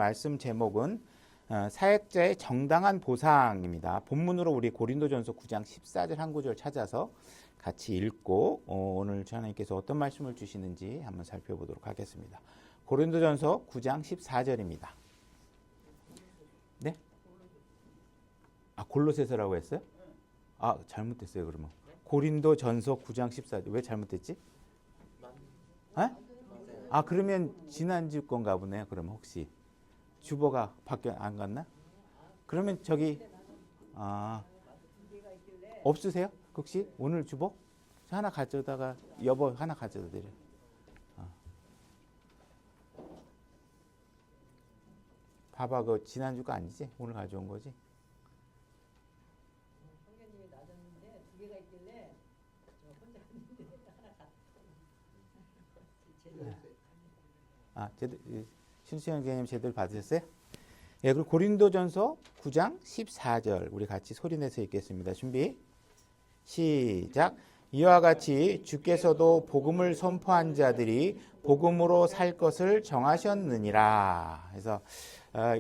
말씀 제목은 사역자의 정당한 보상입니다. 본문으로 우리 고린도전서 9장 14절 한 구절 찾아서 같이 읽고 오늘 하나님께서 어떤 말씀을 주시는지 한번 살펴보도록 하겠습니다. 고린도전서 9장 14절입니다. 네? 골로새서라고 했어요? 잘못됐어요. 그러면 고린도전서 9장 14절 왜 잘못됐지? 그러면 지난주 건가 보네요. 그러면 혹시 주보가 바뀌어 안 갔나? 그러면 저기 없으세요? 혹시 오늘 주보? 하나 가져다가 여보 하나 가져다 드려. 봐봐, 그 지난주 거 아니지? 오늘 가져온 거지? 성경님이 놔뒀는데 두 개가 있길래 혼자 하는데 제대로 신수영 교수님 제대로 받으셨어요? 예, 그리고 고린도전서 9장 14절 우리 같이 소리내서 읽겠습니다. 준비 시작. 이와 같이 주께서도 복음을 선포한 자들이 복음으로 살 것을 정하셨느니라. 그래서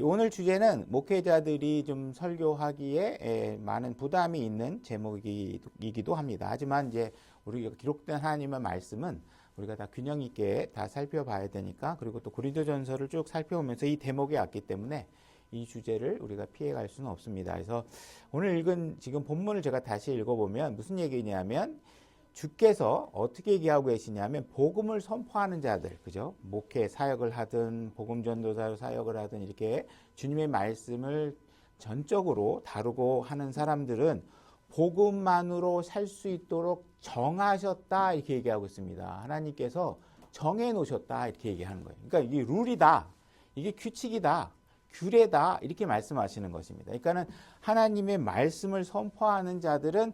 오늘 주제는 목회자들이 좀 설교하기에 많은 부담이 있는 제목이기도 합니다. 하지만 이제 우리가 기록된 하나님의 말씀은 우리가 다 균형 있게 다 살펴봐야 되니까, 그리고 또 고린도전서를 쭉 살펴보면서 이 대목이 왔기 때문에 이 주제를 우리가 피해갈 수는 없습니다. 그래서 오늘 읽은 지금 본문을 제가 다시 읽어보면 무슨 얘기냐면 주께서 어떻게 얘기하고 계시냐면 복음을 선포하는 자들, 그죠? 목회 사역을 하든 복음 전도사로 사역을 하든 이렇게 주님의 말씀을 전적으로 다루고 하는 사람들은 복음만으로 살 수 있도록 정하셨다 이렇게 얘기하고 있습니다. 하나님께서 정해 놓으셨다 이렇게 얘기하는 거예요. 그러니까 이게 룰이다, 이게 규칙이다, 규례다 이렇게 말씀하시는 것입니다. 그러니까는 하나님의 말씀을 선포하는 자들은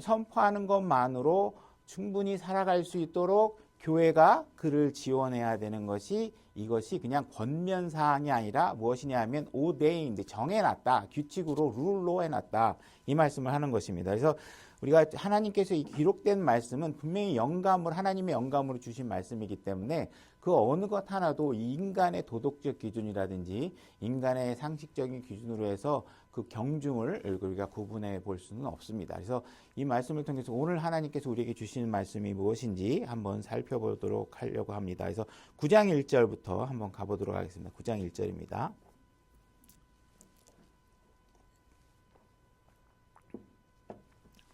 선포하는 것만으로 충분히 살아갈 수 있도록 교회가 그를 지원해야 되는 것이, 이것이 그냥 권면사항이 아니라 무엇이냐 하면 ordained, 정해놨다, 규칙으로 룰로 해놨다 이 말씀을 하는 것입니다. 그래서 우리가 하나님께서 이 기록된 말씀은 분명히 하나님의 영감으로 주신 말씀이기 때문에 그 어느 것 하나도 인간의 도덕적 기준이라든지 인간의 상식적인 기준으로 해서 그 경중을 우리가 구분해 볼 수는 없습니다. 그래서 이 말씀을 통해서 오늘 하나님께서 우리에게 주시는 말씀이 무엇인지 한번 살펴보도록 하려고 합니다. 그래서 9장 1절부터 한번 가보도록 하겠습니다. 9장 1절입니다.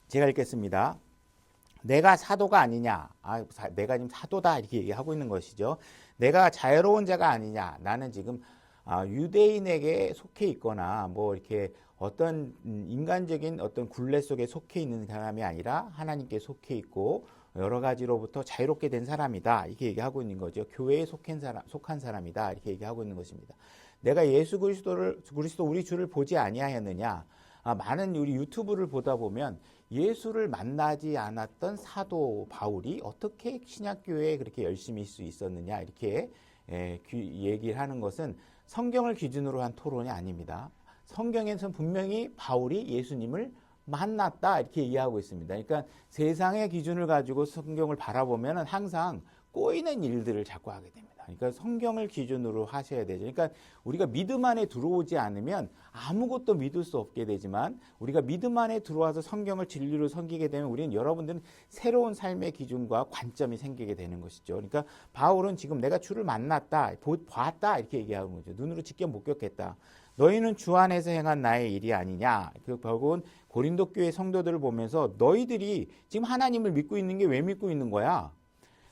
제가 읽겠습니다. 내가 사도가 아니냐? 내가 지금 사도다 이렇게 얘기하고 있는 것이죠. 내가 자유로운 자가 아니냐? 나는 지금 유대인에게 속해 있거나 뭐 이렇게 어떤 인간적인 어떤 굴레 속에 속해 있는 사람이 아니라 하나님께 속해 있고 여러 가지로부터 자유롭게 된 사람이다 이렇게 얘기하고 있는 거죠. 교회에 속한 사람이다 이렇게 얘기하고 있는 것입니다. 내가 예수 그리스도 우리 주를 보지 아니하였느냐? 많은 우리 유튜브를 보다 보면 예수를 만나지 않았던 사도 바울이 어떻게 신약교회에 그렇게 열심히 있을 수 있었느냐 이렇게 얘기를 하는 것은 성경을 기준으로 한 토론이 아닙니다. 성경에서는 분명히 바울이 예수님을 만났다 이렇게 이해하고 있습니다. 그러니까 세상의 기준을 가지고 성경을 바라보면 항상 꼬이는 일들을 자꾸 하게 됩니다. 그러니까 성경을 기준으로 하셔야 되죠. 그러니까 우리가 믿음 안에 들어오지 않으면 아무것도 믿을 수 없게 되지만, 우리가 믿음 안에 들어와서 성경을 진리로 섬기게 되면 우리는, 여러분들은 새로운 삶의 기준과 관점이 생기게 되는 것이죠. 그러니까 바울은 지금 내가 주를 만났다, 봤다 이렇게 얘기하는 거죠. 눈으로 직접 목격했다. 너희는 주 안에서 행한 나의 일이 아니냐. 결국은 고린도 교회 성도들을 보면서 너희들이 지금 하나님을 믿고 있는 게 왜 믿고 있는 거야?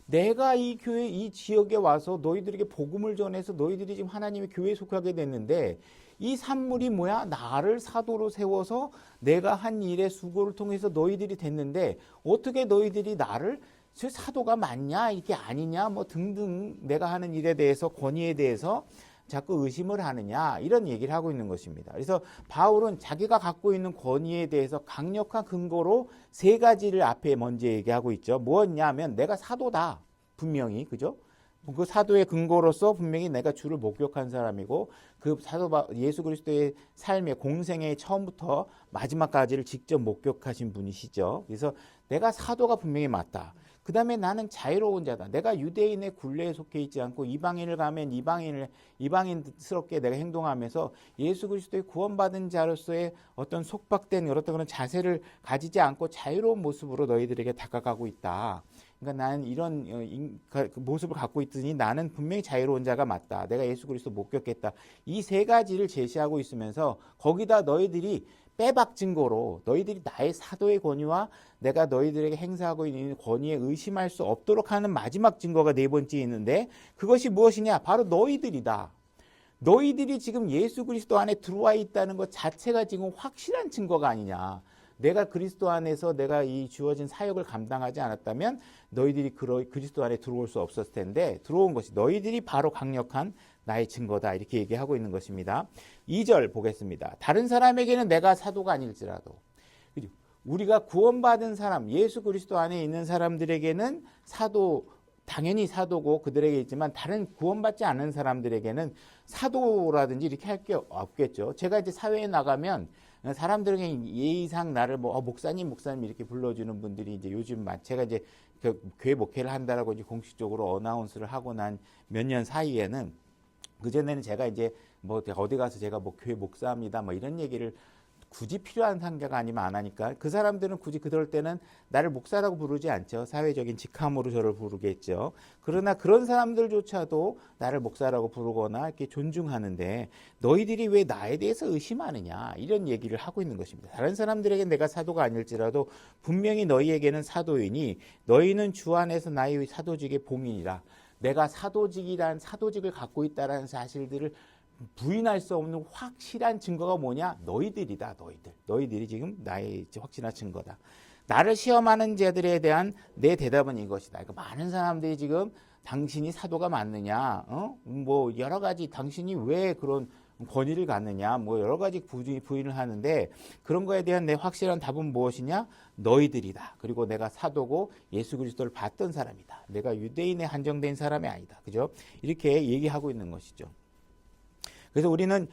내가 이 교회, 이 지역에 와서 너희들에게 복음을 전해서 너희들이 지금 하나님의 교회에 속하게 됐는데, 이 산물이 뭐야? 나를 사도로 세워서 내가 한 일의 수고를 통해서 너희들이 됐는데, 어떻게 너희들이 나를 사도가 맞냐? 이게 아니냐? 뭐 등등 내가 하는 일에 대해서, 권위에 대해서 자꾸 의심을 하느냐, 이런 얘기를 하고 있는 것입니다. 그래서 바울은 자기가 갖고 있는 권위에 대해서 강력한 근거로 세 가지를 앞에 먼저 얘기하고 있죠. 뭐였냐면 내가 사도다, 분명히, 그죠? 그 사도의 근거로서 분명히 내가 주를 목격한 사람이고, 그 예수 그리스도의 삶의 공생의 처음부터 마지막까지를 직접 목격하신 분이시죠. 그래서 내가 사도가 분명히 맞다. 그 다음에 나는 자유로운 자다. 내가 유대인의 굴레에 속해 있지 않고 이방인을 가면 이방인스럽게 내가 행동하면서 예수 그리스도의 구원받은 자로서의 어떤 속박된 어떤 그런 자세를 가지지 않고 자유로운 모습으로 너희들에게 다가가고 있다. 그러니까 나는 이런 모습을 갖고 있으니 나는 분명히 자유로운 자가 맞다. 내가 예수 그리스도 목격했다. 이 세 가지를 제시하고 있으면서 거기다 너희들이 빼박 증거로 너희들이 나의 사도의 권위와 내가 너희들에게 행사하고 있는 권위에 의심할 수 없도록 하는 마지막 증거가 네 번째에 있는데 그것이 무엇이냐? 바로 너희들이다. 너희들이 지금 예수 그리스도 안에 들어와 있다는 것 자체가 지금 확실한 증거가 아니냐. 내가 그리스도 안에서 내가 이 주어진 사역을 감당하지 않았다면 너희들이 그리스도 안에 들어올 수 없었을 텐데 들어온 것이 너희들이 바로 강력한 나의 증거다. 이렇게 얘기하고 있는 것입니다. 2절 보겠습니다. 다른 사람에게는 내가 사도가 아닐지라도 우리가 구원받은 사람, 예수 그리스도 안에 있는 사람들에게는 사도, 당연히 사도고 그들에게 있지만 다른 구원받지 않은 사람들에게는 사도라든지 이렇게 할 게 없겠죠. 제가 이제 사회에 나가면 사람들에게 예의상 나를 목사님 이렇게 불러주는 분들이 이제 요즘 제가 이제 그 교회 목회를 한다라고 이제 공식적으로 어나운스를 하고 난 몇 년 사이에는 그전에는 제가 이제 어디 가서 제가 교회 목사입니다 이런 얘기를 굳이 필요한 상대가 아니면 안 하니까 그 사람들은 굳이 그럴 때는 나를 목사라고 부르지 않죠. 사회적인 직함으로 저를 부르겠죠. 그러나 그런 사람들조차도 나를 목사라고 부르거나 이렇게 존중하는데 너희들이 왜 나에 대해서 의심하느냐 이런 얘기를 하고 있는 것입니다. 다른 사람들에게 내가 사도가 아닐지라도 분명히 너희에게는 사도이니 너희는 주 안에서 나의 사도직의 봉인이라. 내가 사도직을 갖고 있다라는 사실들을 부인할 수 없는 확실한 증거가 뭐냐? 너희들이다. 너희들이 지금 나의 확실한 증거다. 나를 시험하는 자들에 대한 내 대답은 이것이다. 그러니까 많은 사람들이 지금 당신이 사도가 맞느냐? 여러 가지 당신이 왜 그런 권위를 갖느냐? 여러 가지 부인을 하는데 그런 거에 대한 내 확실한 답은 무엇이냐? 너희들이다. 그리고 내가 사도고 예수 그리스도를 봤던 사람이다. 내가 유대인에 한정된 사람이 아니다. 그죠? 이렇게 얘기하고 있는 것이죠. 그래서 우리는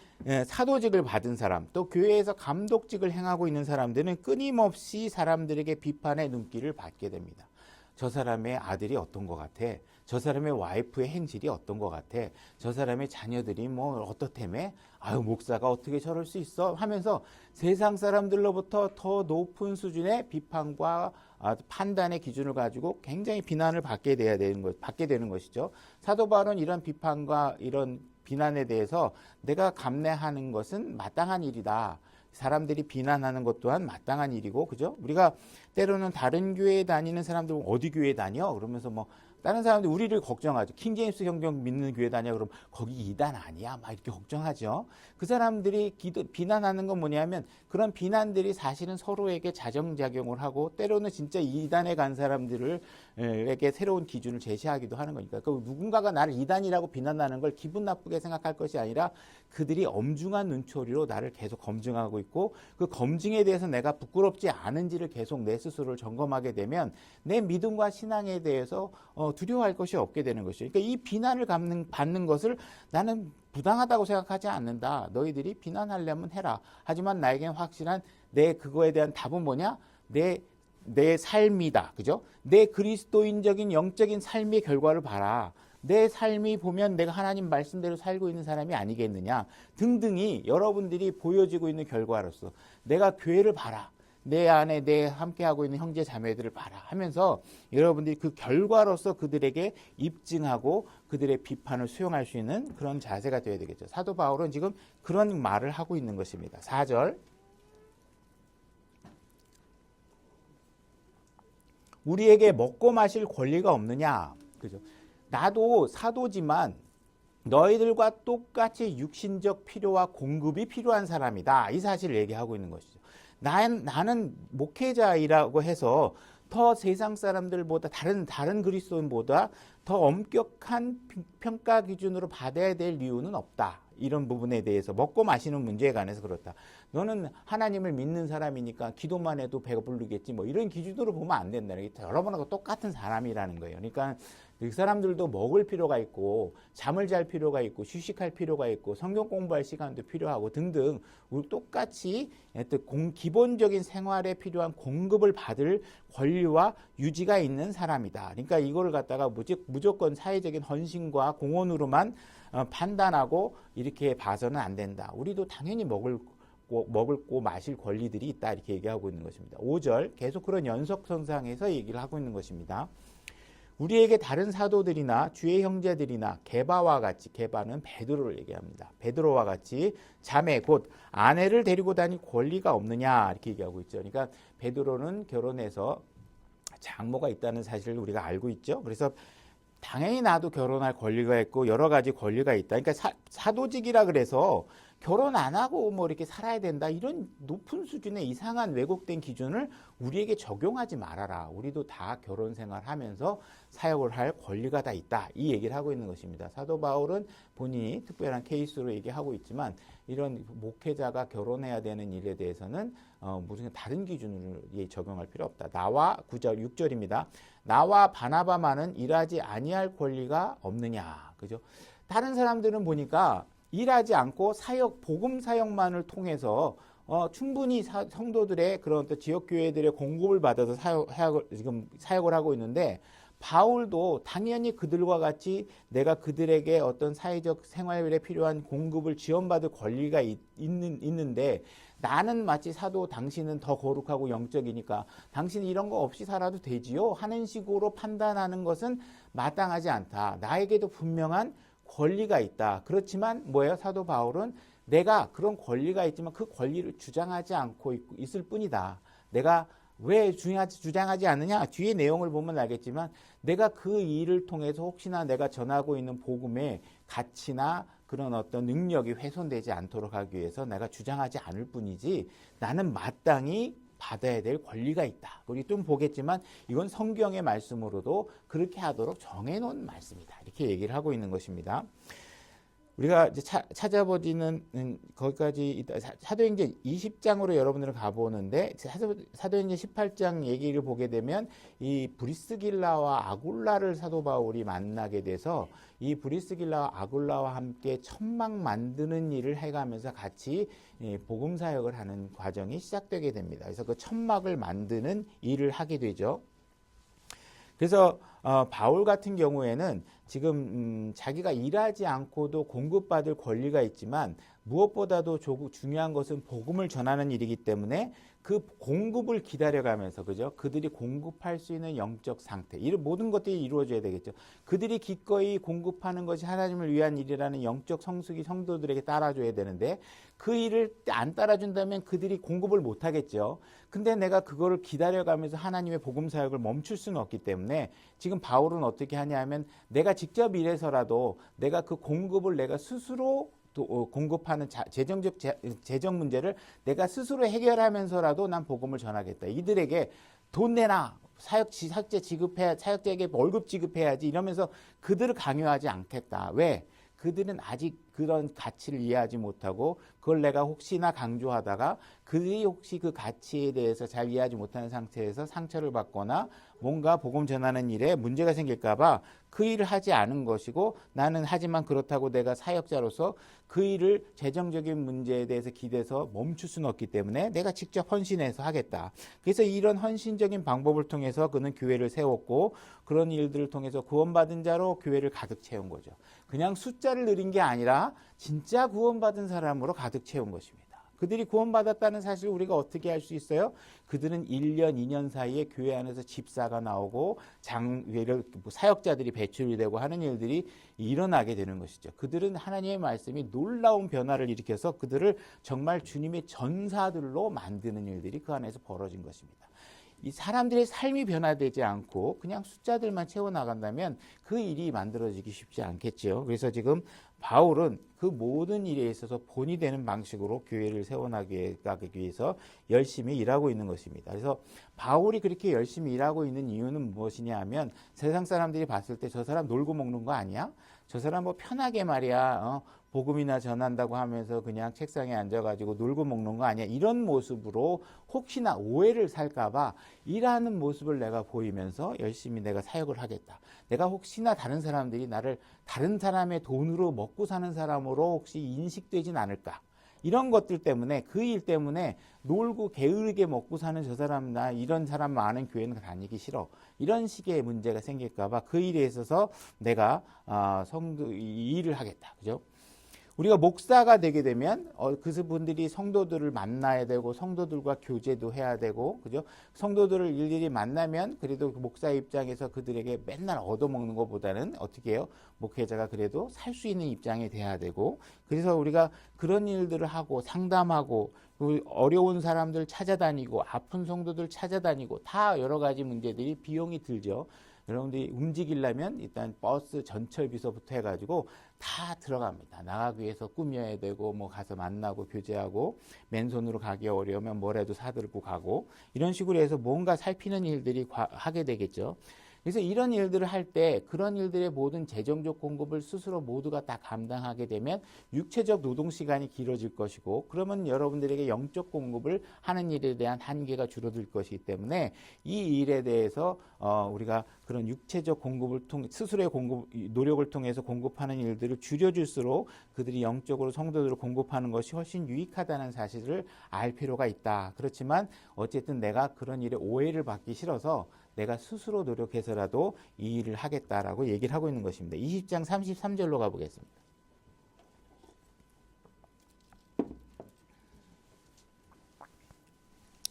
사도직을 받은 사람, 또 교회에서 감독직을 행하고 있는 사람들은 끊임없이 사람들에게 비판의 눈길을 받게 됩니다. 저 사람의 아들이 어떤 것 같아? 저 사람의 와이프의 행실이 어떤 것 같아? 저 사람의 자녀들이 어떻다며? 아유, 목사가 어떻게 저럴 수 있어? 하면서 세상 사람들로부터 더 높은 수준의 비판과 판단의 기준을 가지고 굉장히 비난을 받게 되는 것이죠. 사도 바울은 이런 비판과 이런 비난에 대해서 내가 감내하는 것은 마땅한 일이다. 사람들이 비난하는 것 또한 마땅한 일이고, 그죠? 우리가 때로는 다른 교회에 다니는 사람들은 어디 교회에 다녀? 그러면서 다른 사람들이 우리를 걱정하죠. 킹제임스 성경 믿는 교회 다녀? 그럼 거기 이단 아니야? 이렇게 걱정하죠. 그 사람들이 비난하는 건 뭐냐면 그런 비난들이 사실은 서로에게 자정작용을 하고 때로는 진짜 이단에 간 사람들에게 새로운 기준을 제시하기도 하는 거니까. 누군가가 나를 이단이라고 비난하는 걸 기분 나쁘게 생각할 것이 아니라 그들이 엄중한 눈초리로 나를 계속 검증하고 있고 그 검증에 대해서 내가 부끄럽지 않은지를 계속 내 스스로를 점검하게 되면 내 믿음과 신앙에 대해서 두려워할 것이 없게 되는 것이죠. 그러니까 이 비난을 받는 것을 나는 부당하다고 생각하지 않는다. 너희들이 비난하려면 해라. 하지만 나에겐 확실한 내 그거에 대한 답은 뭐냐? 내 삶이다. 그죠? 내 그리스도인적인 영적인 삶의 결과를 봐라. 내 삶이 보면 내가 하나님 말씀대로 살고 있는 사람이 아니겠느냐 등등이 여러분들이 보여지고 있는 결과로서 내가 교회를 봐라. 내 안에 내 함께하고 있는 형제 자매들을 봐라 하면서 여러분들이 그 결과로서 그들에게 입증하고 그들의 비판을 수용할 수 있는 그런 자세가 되어야 되겠죠. 사도 바울은 지금 그런 말을 하고 있는 것입니다. 4절 우리에게 먹고 마실 권리가 없느냐. 그죠? 나도 사도지만 너희들과 똑같이 육신적 필요와 공급이 필요한 사람이다. 이 사실을 얘기하고 있는 것이죠. 나는 목회자이라고 해서 더 세상 사람들보다 다른 그리스도인보다 더 엄격한 평가 기준으로 받아야 될 이유는 없다. 이런 부분에 대해서 먹고 마시는 문제에 관해서 그렇다. 너는 하나님을 믿는 사람이니까 기도만 해도 배가 부르겠지. 뭐 이런 기준으로 보면 안 된다. 이게 여러분하고 똑같은 사람이라는 거예요. 그러니까 그 사람들도 먹을 필요가 있고 잠을 잘 필요가 있고 휴식할 필요가 있고 성경 공부할 시간도 필요하고 등등 우리 똑같이 기본적인 생활에 필요한 공급을 받을 권리와 유지가 있는 사람이다. 그러니까 이거를 갖다가 무조건 사회적인 헌신과 공헌으로만 판단하고 이렇게 봐서는 안 된다. 우리도 당연히 먹고 마실 권리들이 있다. 이렇게 얘기하고 있는 것입니다. 5절 계속 그런 연속선상에서 얘기를 하고 있는 것입니다. 우리에게 다른 사도들이나 주의 형제들이나 게바와 같이, 게바는 베드로를 얘기합니다. 베드로와 같이 자매 곧 아내를 데리고 다닐 권리가 없느냐 이렇게 얘기하고 있죠. 그러니까 베드로는 결혼해서 장모가 있다는 사실을 우리가 알고 있죠. 그래서 당연히 나도 결혼할 권리가 있고 여러 가지 권리가 있다. 그러니까 사도직이라 그래서 결혼 안 하고 뭐 이렇게 살아야 된다. 이런 높은 수준의 이상한 왜곡된 기준을 우리에게 적용하지 말아라. 우리도 다 결혼 생활하면서 사역을 할 권리가 다 있다. 이 얘기를 하고 있는 것입니다. 사도 바울은 본인이 특별한 케이스로 얘기하고 있지만 이런 목회자가 결혼해야 되는 일에 대해서는 무슨 다른 기준을 적용할 필요 없다. 나와 9절 6절입니다. 나와 바나바만은 일하지 아니할 권리가 없느냐. 그죠? 다른 사람들은 보니까 일하지 않고 복음 사역만을 통해서 충분히 성도들의 그런 또 지역 교회들의 공급을 받아서 사역을 하고 있는데 바울도 당연히 그들과 같이 내가 그들에게 어떤 사회적 생활에 필요한 공급을 지원받을 권리가 있는데 나는 마치 사도 당신은 더 거룩하고 영적이니까 당신 이런 거 없이 살아도 되지요 하는 식으로 판단하는 것은 마땅하지 않다. 나에게도 분명한 권리가 있다. 그렇지만 뭐예요? 사도 바울은 내가 그런 권리가 있지만 그 권리를 주장하지 않고 있을 뿐이다. 내가 왜 주장하지 않느냐? 뒤에 내용을 보면 알겠지만 내가 그 일을 통해서 혹시나 내가 전하고 있는 복음의 가치나 그런 어떤 능력이 훼손되지 않도록 하기 위해서 내가 주장하지 않을 뿐이지 나는 마땅히 받아야 될 권리가 있다. 우리 좀 보겠지만 이건 성경의 말씀으로도 그렇게 하도록 정해놓은 말씀이다. 이렇게 얘기를 하고 있는 것입니다. 우리가 이제 찾아보지는 거기까지 사도행전 20장으로 여러분들은 가보는데 사도행전 18장 얘기를 보게 되면 이 브리스길라와 아굴라를 사도 바울이 만나게 돼서 이 브리스길라와 아굴라와 함께 천막 만드는 일을 해가면서 같이 복음 사역을 하는 과정이 시작되게 됩니다. 그래서 그 천막을 만드는 일을 하게 되죠. 그래서 바울 같은 경우에는 지금 자기가 일하지 않고도 공급받을 권리가 있지만 무엇보다도 중요한 것은 복음을 전하는 일이기 때문에 그 공급을 기다려가면서 그죠? 그들이 공급할 수 있는 영적 상태, 이런 모든 것들이 이루어져야 되겠죠. 그들이 기꺼이 공급하는 것이 하나님을 위한 일이라는 영적 성숙이 성도들에게 따라줘야 되는데 그 일을 안 따라준다면 그들이 공급을 못 하겠죠. 근데 내가 그거를 기다려가면서 하나님의 복음 사역을 멈출 수는 없기 때문에 지금 바울은 어떻게 하냐면 내가 직접 일해서라도 내가 그 공급을 내가 스스로 공급하는 재정 문제를 내가 스스로 해결하면서라도 난 복음을 전하겠다. 이들에게 돈 내놔. 사역자에게 월급 지급해야지 이러면서 그들을 강요하지 않겠다. 왜? 그들은 아직 그런 가치를 이해하지 못하고 그걸 내가 혹시나 강조하다가 그들이 혹시 그 가치에 대해서 잘 이해하지 못하는 상태에서 상처를 받거나 뭔가 복음 전하는 일에 문제가 생길까 봐 그 일을 하지 않은 것이고 나는 하지만 그렇다고 내가 사역자로서 그 일을 재정적인 문제에 대해서 기대서 멈출 수는 없기 때문에 내가 직접 헌신해서 하겠다. 그래서 이런 헌신적인 방법을 통해서 그는 교회를 세웠고 그런 일들을 통해서 구원받은 자로 교회를 가득 채운 거죠. 그냥 숫자를 늘린 게 아니라 진짜 구원받은 사람으로 가득 채운 것입니다. 그들이 구원받았다는 사실을 우리가 어떻게 알 수 있어요? 그들은 1년, 2년 사이에 교회 안에서 집사가 나오고 사역자들이 배출이 되고 하는 일들이 일어나게 되는 것이죠. 그들은 하나님의 말씀이 놀라운 변화를 일으켜서 그들을 정말 주님의 전사들로 만드는 일들이 그 안에서 벌어진 것입니다. 이 사람들의 삶이 변화되지 않고 그냥 숫자들만 채워나간다면 그 일이 만들어지기 쉽지 않겠죠. 그래서 지금 바울은 그 모든 일에 있어서 본이 되는 방식으로 교회를 세워나가기 위해서 열심히 일하고 있는 것입니다. 그래서 바울이 그렇게 열심히 일하고 있는 이유는 무엇이냐 하면 세상 사람들이 봤을 때 저 사람 놀고 먹는 거 아니야? 저 사람 뭐 편하게 말이야 복음이나 전한다고 하면서 그냥 책상에 앉아가지고 놀고 먹는 거 아니야. 이런 모습으로 혹시나 오해를 살까봐 일하는 모습을 내가 보이면서 열심히 내가 사역을 하겠다. 내가 혹시나 다른 사람들이 나를 다른 사람의 돈으로 먹고 사는 사람으로 혹시 인식되진 않을까. 이런 것들 때문에 그 일 때문에 놀고 게으르게 먹고 사는 저 사람 나 이런 사람 많은 교회는 다니기 싫어. 이런 식의 문제가 생길까봐 그 일에 있어서 내가 성도 이 일을 하겠다. 그죠? 우리가 목사가 되게 되면 그분들이 성도들을 만나야 되고 성도들과 교제도 해야 되고 그죠? 성도들을 일일이 만나면 그래도 목사 입장에서 그들에게 맨날 얻어먹는 것보다는 어떻게 해요? 목회자가 그래도 살 수 있는 입장이 돼야 되고 그래서 우리가 그런 일들을 하고 상담하고 어려운 사람들 찾아다니고 아픈 성도들 찾아다니고 다 여러 가지 문제들이 비용이 들죠. 여러분들이 움직이려면 일단 버스 전철비서부터 해가지고 다 들어갑니다. 나가기 위해서 꾸며야 되고 뭐 가서 만나고 교제하고 맨손으로 가기 어려우면 뭐라도 사들고 가고 이런 식으로 해서 뭔가 살피는 일들이 하게 되겠죠. 그래서 이런 일들을 할 때 그런 일들의 모든 재정적 공급을 스스로 모두가 다 감당하게 되면 육체적 노동 시간이 길어질 것이고 그러면 여러분들에게 영적 공급을 하는 일에 대한 한계가 줄어들 것이기 때문에 이 일에 대해서 우리가 그런 육체적 공급을 통해 스스로의 노력을 통해서 공급하는 일들을 줄여줄수록 그들이 영적으로 성도들을 공급하는 것이 훨씬 유익하다는 사실을 알 필요가 있다. 그렇지만 어쨌든 내가 그런 일에 오해를 받기 싫어서 내가 스스로 노력해서라도 이 일을 하겠다라고 얘기를 하고 있는 것입니다. 20장 33절로 가보겠습니다.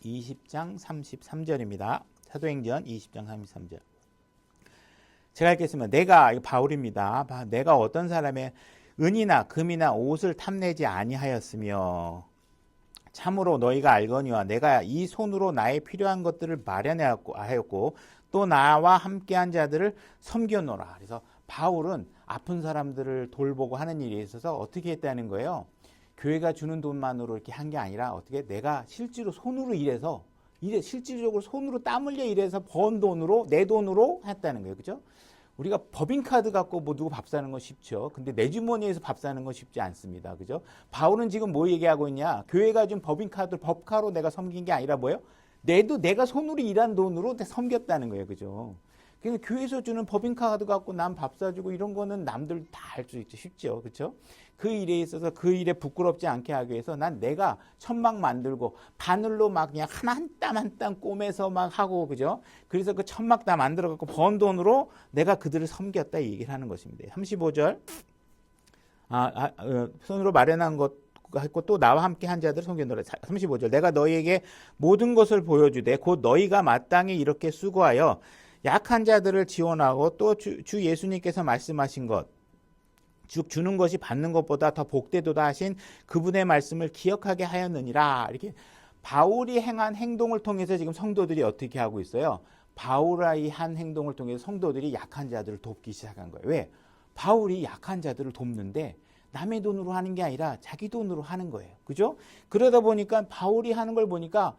(20장 33절입니다) 사도행전 20장 33절. 제가 읽겠습니다. 내가, 바울입니다. 내가 어떤 사람의 은이나 금이나 옷을 탐내지 아니하였으며 참으로 너희가 알거니와 내가 이 손으로 나의 필요한 것들을 마련하였고 또 나와 함께한 자들을 섬겨노라. 그래서 바울은 아픈 사람들을 돌보고 하는 일에 있어서 어떻게 했다는 거예요? 교회가 주는 돈만으로 이렇게 한 게 아니라 어떻게 내가 실제로 손으로 일해서 실질적으로 손으로 땀 흘려 일해서 번 돈으로 내 돈으로 했다는 거예요. 그죠? 우리가 법인카드 갖고 뭐 누구 밥 사는 건 쉽죠. 근데 내 주머니에서 밥 사는 건 쉽지 않습니다. 그죠? 바울은 지금 뭐 얘기하고 있냐? 교회가 준 법인카드, 법카로 내가 섬긴 게 아니라 뭐예요? 내가 손으로 일한 돈으로 섬겼다는 거예요. 그죠? 그러니까 교회에서 주는 법인카드 갖고 남 밥 사주고 이런 거는 남들 다 할 수 있죠. 쉽죠. 그렇죠? 그 일에 있어서 그 일에 부끄럽지 않게 하기 위해서 난 내가 천막 만들고 바늘로 막 그냥 한 땀 한 땀 꼬매서 막 하고 그죠? 그래서 그 천막 다 만들어 갖고 번 돈으로 내가 그들을 섬겼다 이 얘기를 하는 것입니다. 35절. 손으로 마련한 것 했고 또 나와 함께 한 자들 섬겨노라. 35절. 내가 너희에게 모든 것을 보여주되 곧 너희가 마땅히 이렇게 수고하여 약한 자들을 지원하고 또 주 예수님께서 말씀하신 것 즉 주는 것이 받는 것보다 더 복되도다 하신 그분의 말씀을 기억하게 하였느니라. 이렇게 바울이 행한 행동을 통해서 지금 성도들이 어떻게 하고 있어요? 바울이 한 행동을 통해서 성도들이 약한 자들을 돕기 시작한 거예요. 왜? 바울이 약한 자들을 돕는데 남의 돈으로 하는 게 아니라 자기 돈으로 하는 거예요. 그죠? 그러다 보니까 바울이 하는 걸 보니까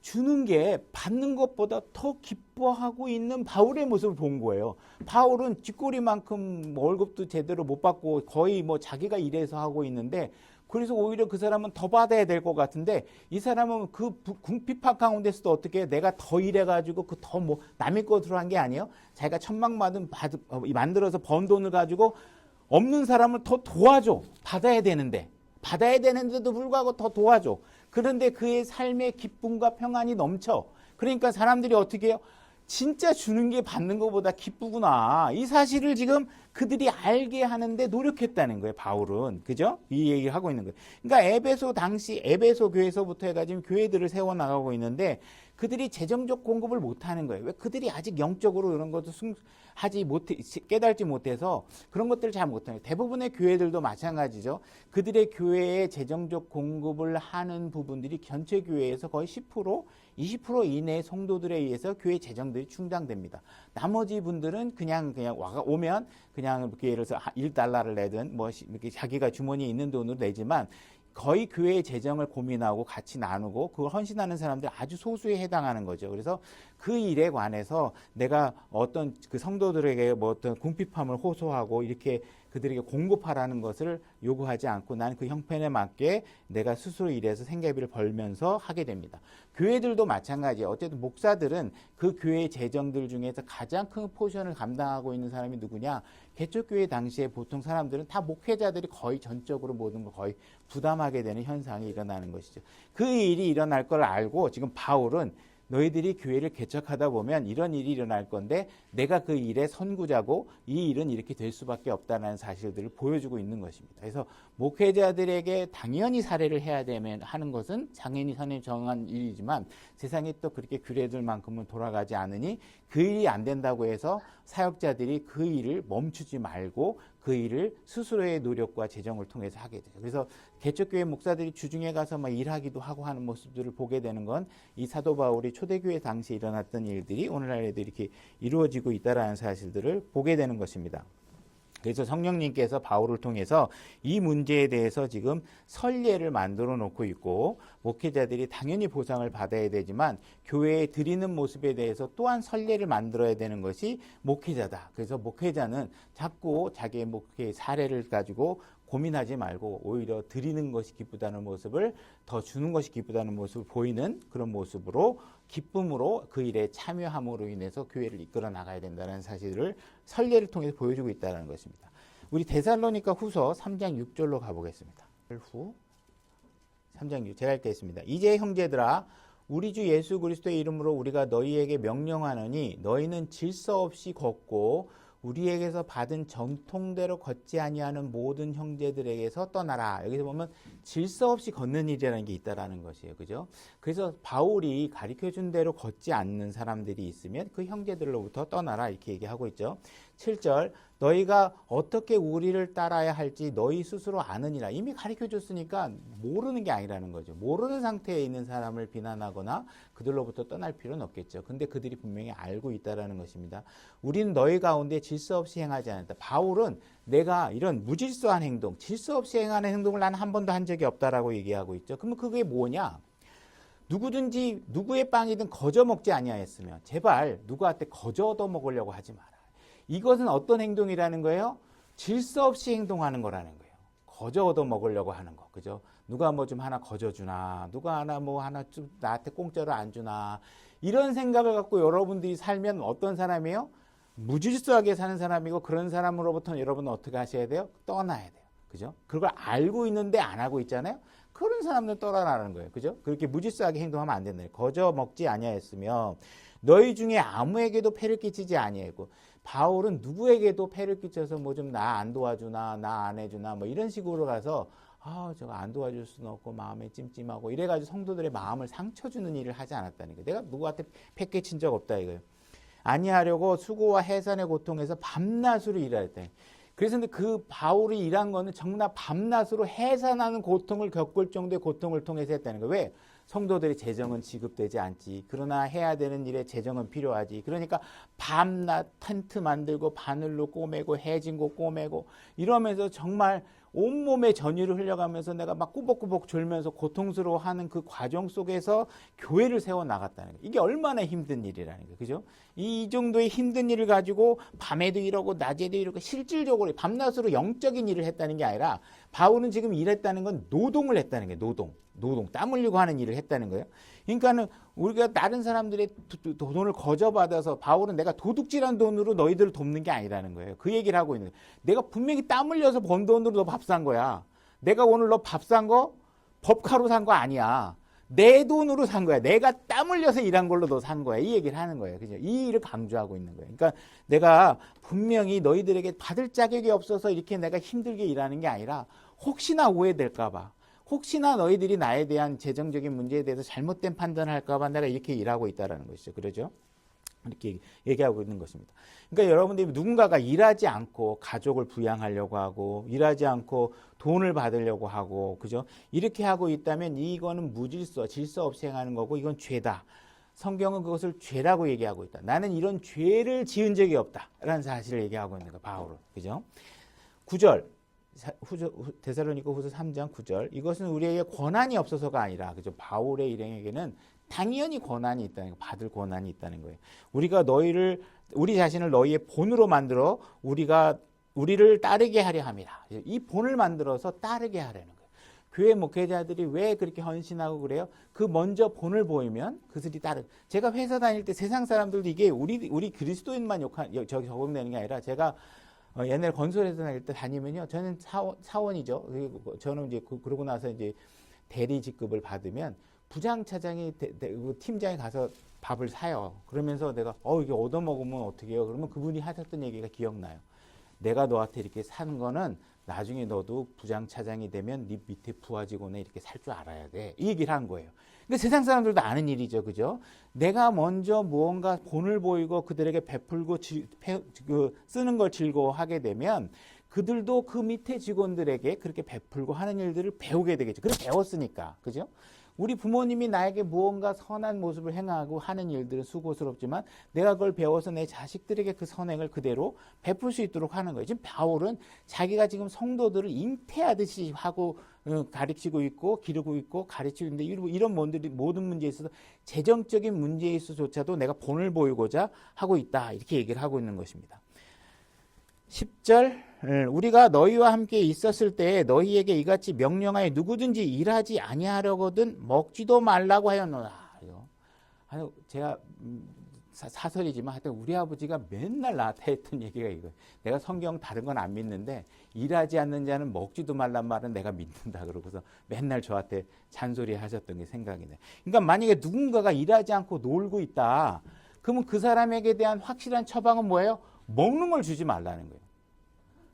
주는 게 받는 것보다 더 기뻐하고 있는 바울의 모습을 본 거예요. 바울은 쥐꼬리만큼 월급도 제대로 못 받고 거의 뭐 자기가 일해서 하고 있는데 그래서 오히려 그 사람은 더 받아야 될 것 같은데 이 사람은 그 궁핍한 가운데서도 어떻게 내가 더 일해가지고 그 더 뭐 남의 것으로 한 게 아니에요. 자기가 만들어서 번 돈을 가지고 없는 사람을 더 도와줘. 받아야 되는데도 불구하고 더 도와줘. 그런데 그의 삶의 기쁨과 평안이 넘쳐. 그러니까 사람들이 어떻게 해요? 진짜 주는 게 받는 것보다 기쁘구나. 이 사실을 지금 그들이 알게 하는데 노력했다는 거예요. 바울은. 그죠? 이 얘기를 하고 있는 거예요. 그러니까 당시 에베소 교회에서부터 해가지고 교회들을 세워나가고 있는데 그들이 재정적 공급을 못하는 거예요. 왜? 그들이 아직 영적으로 이런 것도 깨달지 못해서 그런 것들을 잘 못해요. 대부분의 교회들도 마찬가지죠. 그들의 교회에 재정적 공급을 하는 부분들이 전체 교회에서 거의 10%, 20% 이내의 성도들에 의해서 교회 재정들이 충당됩니다. 나머지 분들은 그냥 오면 그냥 예를 들어서 $1를 내든 뭐 이렇게 자기가 주머니에 있는 돈으로 내지만 거의 교회의 재정을 고민하고 같이 나누고 그걸 헌신하는 사람들 아주 소수에 해당하는 거죠. 그래서 그 일에 관해서 내가 어떤 그 성도들에게 뭐 어떤 궁핍함을 호소하고 이렇게 그들에게 공급하라는 것을 요구하지 않고 나는 그 형편에 맞게 내가 스스로 일해서 생계비를 벌면서 하게 됩니다. 교회들도 마찬가지예요. 어쨌든 목사들은 그 교회의 재정들 중에서 가장 큰 포션을 감당하고 있는 사람이 누구냐? 개척교회 당시에 보통 사람들은 다 목회자들이 거의 전적으로 모든 걸 거의 부담하게 되는 현상이 일어나는 것이죠. 그 일이 일어날 걸 알고 지금 바울은 너희들이 교회를 개척하다 보면 이런 일이 일어날 건데 내가 그 일의 선구자고 이 일은 이렇게 될 수밖에 없다는 사실들을 보여주고 있는 것입니다. 그래서 목회자들에게 당연히 사례를 해야 되면 하는 것은 당연히 하나님 정한 일이지만 세상이 또 그렇게 규례들만큼은 돌아가지 않으니 그 일이 안 된다고 해서 사역자들이 그 일을 멈추지 말고 그 일을 스스로의 노력과 재정을 통해서 하게 되죠. 그래서 개척교회 목사들이 주중에 가서 막 일하기도 하고 하는 모습들을 보게 되는 건 이 사도 바울이 초대교회 당시에 일어났던 일들이 오늘날에도 이렇게 이루어지고 있다라는 사실들을 보게 되는 것입니다. 그래서 성령님께서 바울을 통해서 이 문제에 대해서 지금 선례를 만들어 놓고 있고 목회자들이 당연히 보상을 받아야 되지만 교회에 드리는 모습에 대해서 또한 선례를 만들어야 되는 것이 목회자다. 그래서 목회자는 자꾸 자기의 목회 사례를 가지고 고민하지 말고 오히려 드리는 것이 기쁘다는 모습을 더 주는 것이 기쁘다는 모습을 보이는 그런 모습으로 기쁨으로 그 일에 참여함으로 인해서 교회를 이끌어 나가야 된다는 사실을 선례를 통해서 보여주고 있다는 것입니다. 우리 데살로니가 후서 3장 6절로 가보겠습니다. 후 3장 6 제가 읽겠습니다. 이제 형제들아 우리 주 예수 그리스도의 이름으로 우리가 너희에게 명령하노니 너희는 질서 없이 걷고 우리에게서 받은 전통대로 걷지 아니하는 모든 형제들에게서 떠나라. 여기서 보면 질서 없이 걷는 일이라는 게 있다라는 것이에요. 그죠? 그래서 바울이 가르쳐준 대로 걷지 않는 사람들이 있으면 그 형제들로부터 떠나라. 이렇게 얘기하고 있죠. 7절 너희가 어떻게 우리를 따라야 할지 너희 스스로 아느니라. 이미 가르쳐줬으니까 모르는 게 아니라는 거죠. 모르는 상태에 있는 사람을 비난하거나 그들로부터 떠날 필요는 없겠죠. 근데 그들이 분명히 알고 있다라는 것입니다. 우리는 너희 가운데 질서 없이 행하지 않았다. 바울은 내가 이런 무질서한 행동, 질서 없이 행하는 행동을 나는 한 번도 한 적이 없다라고 얘기하고 있죠. 그러면 그게 뭐냐? 누구든지 누구의 빵이든 거저 먹지 아니하였으면 제발 누구한테 거저 얻어 먹으려고 하지 마라. 이것은 어떤 행동이라는 거예요? 질서 없이 행동하는 거라는 거예요. 거저 얻어 먹으려고 하는 거. 그죠? 누가 뭐 좀 하나 거저 주나, 누가 하나 뭐 하나 좀 나한테 공짜로 안 주나. 이런 생각을 갖고 여러분들이 살면 어떤 사람이에요? 무질서하게 사는 사람이고 그런 사람으로부터 여러분은 어떻게 하셔야 돼요? 떠나야 돼요. 그죠? 그걸 알고 있는데 안 하고 있잖아요? 그런 사람들 떠나라는 거예요. 그죠? 그렇게 무질서하게 행동하면 안 된다. 거저 먹지 아니하였으며 너희 중에 아무에게도 폐를 끼치지 아니하고 바울은 누구에게도 폐를 끼쳐서 뭐 좀 나 안 도와주나 나 안 해주나 뭐 이런 식으로 가서 저거 안 도와줄 수는 없고 마음에 찜찜하고 이래가지고 성도들의 마음을 상처 주는 일을 하지 않았다는 거예요. 내가 누구한테 폐 끼친 적 없다 이거예요. 아니하려고 수고와 해산의 고통에서 밤낮으로 일했다. 그래서 근데 그 바울이 일한 거는 정말 밤낮으로 해산하는 고통을 겪을 정도의 고통을 통해서 했다는 거예요. 왜? 성도들의 재정은 지급되지 않지. 그러나 해야 되는 일에 재정은 필요하지. 그러니까 밤낮 텐트 만들고 바늘로 꼬매고 해진고 꼬매고 이러면서 정말 온몸에 전율을 흘려가면서 내가 막 꾸벅꾸벅 졸면서 고통스러워하는 그 과정 속에서 교회를 세워나갔다는 거예요. 이게 얼마나 힘든 일이라는 거예요. 그죠? 이 정도의 힘든 일을 가지고 밤에도 이러고 낮에도 이러고 실질적으로 밤낮으로 영적인 일을 했다는 게 아니라 바울은 지금 일했다는 건 노동을 했다는 거예요. 노동, 땀 흘리고 하는 일을 했다는 거예요. 그러니까는 우리가 다른 사람들의 돈을 거저받아서 바울은 내가 도둑질한 돈으로 너희들을 돕는 게 아니라는 거예요. 그 얘기를 하고 있는 거예요. 내가 분명히 땀 흘려서 번 돈으로 너 밥 산 거야. 내가 오늘 너 밥 산 거 법카로 산 거 아니야. 내 돈으로 산 거야. 내가 땀 흘려서 일한 걸로 너 산 거야. 이 얘기를 하는 거예요. 그죠? 이 일을 강조하고 있는 거예요. 그러니까 내가 분명히 너희들에게 받을 자격이 없어서 이렇게 내가 힘들게 일하는 게 아니라 혹시나 오해될까 봐. 혹시나 너희들이 나에 대한 재정적인 문제에 대해서 잘못된 판단을 할까 봐 내가 이렇게 일하고 있다는 것이죠. 그러죠? 이렇게 얘기하고 있는 것입니다. 그러니까 여러분들이 누군가가 일하지 않고 가족을 부양하려고 하고 일하지 않고 돈을 받으려고 하고 그죠? 이렇게 하고 있다면 이거는 질서 없이 행하는 거고 이건 죄다. 성경은 그것을 죄라고 얘기하고 있다. 나는 이런 죄를 지은 적이 없다라는 사실을 얘기하고 있는 거예요. 바울은. 그죠? 9절. 데살로니가 후서 3장 9절. 이것은 우리에게 권한이 없어서가 아니라 그죠? 바울의 일행에게는 당연히 권한이 있다는 거, 받을 권한이 있다는 거예요. 우리 자신을 너희의 본으로 만들어 우리를 따르게 하려 함이라. 이 본을 만들어서 따르게 하려는 거예요. 교회 목회자들이 왜 그렇게 헌신하고 그래요? 그 먼저 본을 보이면 그들이 따르. 제가 회사 다닐 때 세상 사람들도 이게 우리 그리스도인만 적용되는 게 아니라 제가 옛날 건설회사 다닐 때 다니면요. 저는 사원이죠. 그리고 저는 이제 그러고 나서 이제 대리 직급을 받으면 부장 차장이 팀장이 가서 밥을 사요. 그러면서 내가 이게 얻어먹으면 어떻게 해요? 그러면 그분이 하셨던 얘기가 기억나요. 내가 너한테 이렇게 사는 거는 나중에 너도 부장 차장이 되면 네 밑에 부하 직원에 이렇게 살 줄 알아야 돼. 이 얘기를 한 거예요. 근데 세상 사람들도 아는 일이죠. 그죠? 내가 먼저 무언가 본을 보이고 그들에게 베풀고 쓰는 걸 즐거워하게 되면 그들도 그 밑에 직원들에게 그렇게 베풀고 하는 일들을 배우게 되겠죠. 그래서 배웠으니까. 그죠? 우리 부모님이 나에게 무언가 선한 모습을 행하고 하는 일들은 수고스럽지만 내가 그걸 배워서 내 자식들에게 그 선행을 그대로 베풀 수 있도록 하는 거예요. 지금 바울은 자기가 지금 성도들을 잉태하듯이 하고 가르치고 있고 기르고 있고 가르치고 있는데 이런 모든 문제에 있어서 재정적인 문제에 있어서조차도 내가 본을 보이고자 하고 있다. 이렇게 얘기를 하고 있는 것입니다. 10절 우리가 너희와 함께 있었을 때 너희에게 이같이 명령하여 누구든지 일하지 아니하려거든 먹지도 말라고 하였노라. 제가 사설이지만 하여튼 우리 아버지가 맨날 나한테 했던 얘기가 이거예요. 내가 성경 다른 건 안 믿는데 일하지 않는 자는 먹지도 말란 말은 내가 믿는다. 그러고서 맨날 저한테 잔소리 하셨던 게 생각이 나요. 그러니까 만약에 누군가가 일하지 않고 놀고 있다. 그러면 그 사람에게 대한 확실한 처방은 뭐예요? 먹는 걸 주지 말라는 거예요.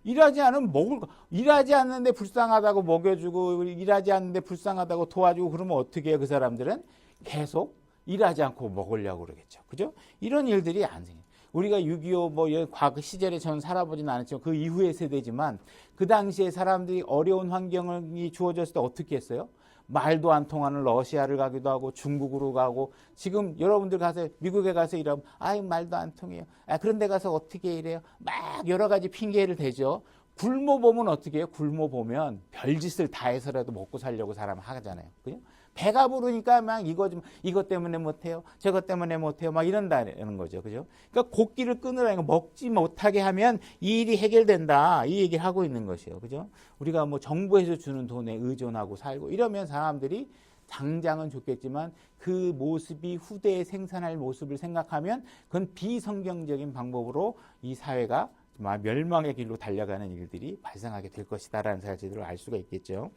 일하지 않는데 불쌍하다고 먹여주고, 일하지 않는데 불쌍하다고 도와주고, 그러면 어떻게 해요? 그 사람들은 계속 일하지 않고 먹으려고 그러겠죠. 그죠? 이런 일들이 안 생겨요. 우리가 6.25 과거 시절에 저는 살아보진 않았지만 그 이후의 세대지만 그 당시에 사람들이 어려운 환경이 주어졌을 때 어떻게 했어요? 말도 안 통하는 러시아를 가기도 하고 중국으로 가고 지금 여러분들 가서 미국에 가서 일하면 말도 안 통해요. 그런 데 가서 어떻게 일해요? 막 여러 가지 핑계를 대죠. 굶어 보면 어떻게 해요? 굶어 보면 별짓을 다 해서라도 먹고 살려고 사람 하잖아요. 그죠? 배가 부르니까 막 이것 때문에 못해요. 저것 때문에 못해요. 막 이런다는 거죠. 그죠? 그러니까 곡기를 끊으라는 거 먹지 못하게 하면 이 일이 해결된다. 이 얘기를 하고 있는 것이에요. 그죠? 우리가 정부에서 주는 돈에 의존하고 살고 이러면 사람들이 당장은 좋겠지만 그 모습이 후대에 생산할 모습을 생각하면 그건 비성경적인 방법으로 이 사회가 멸망의 길로 달려가는 일들이 발생하게 될 것이다라는 사실을 알 수가 있겠죠.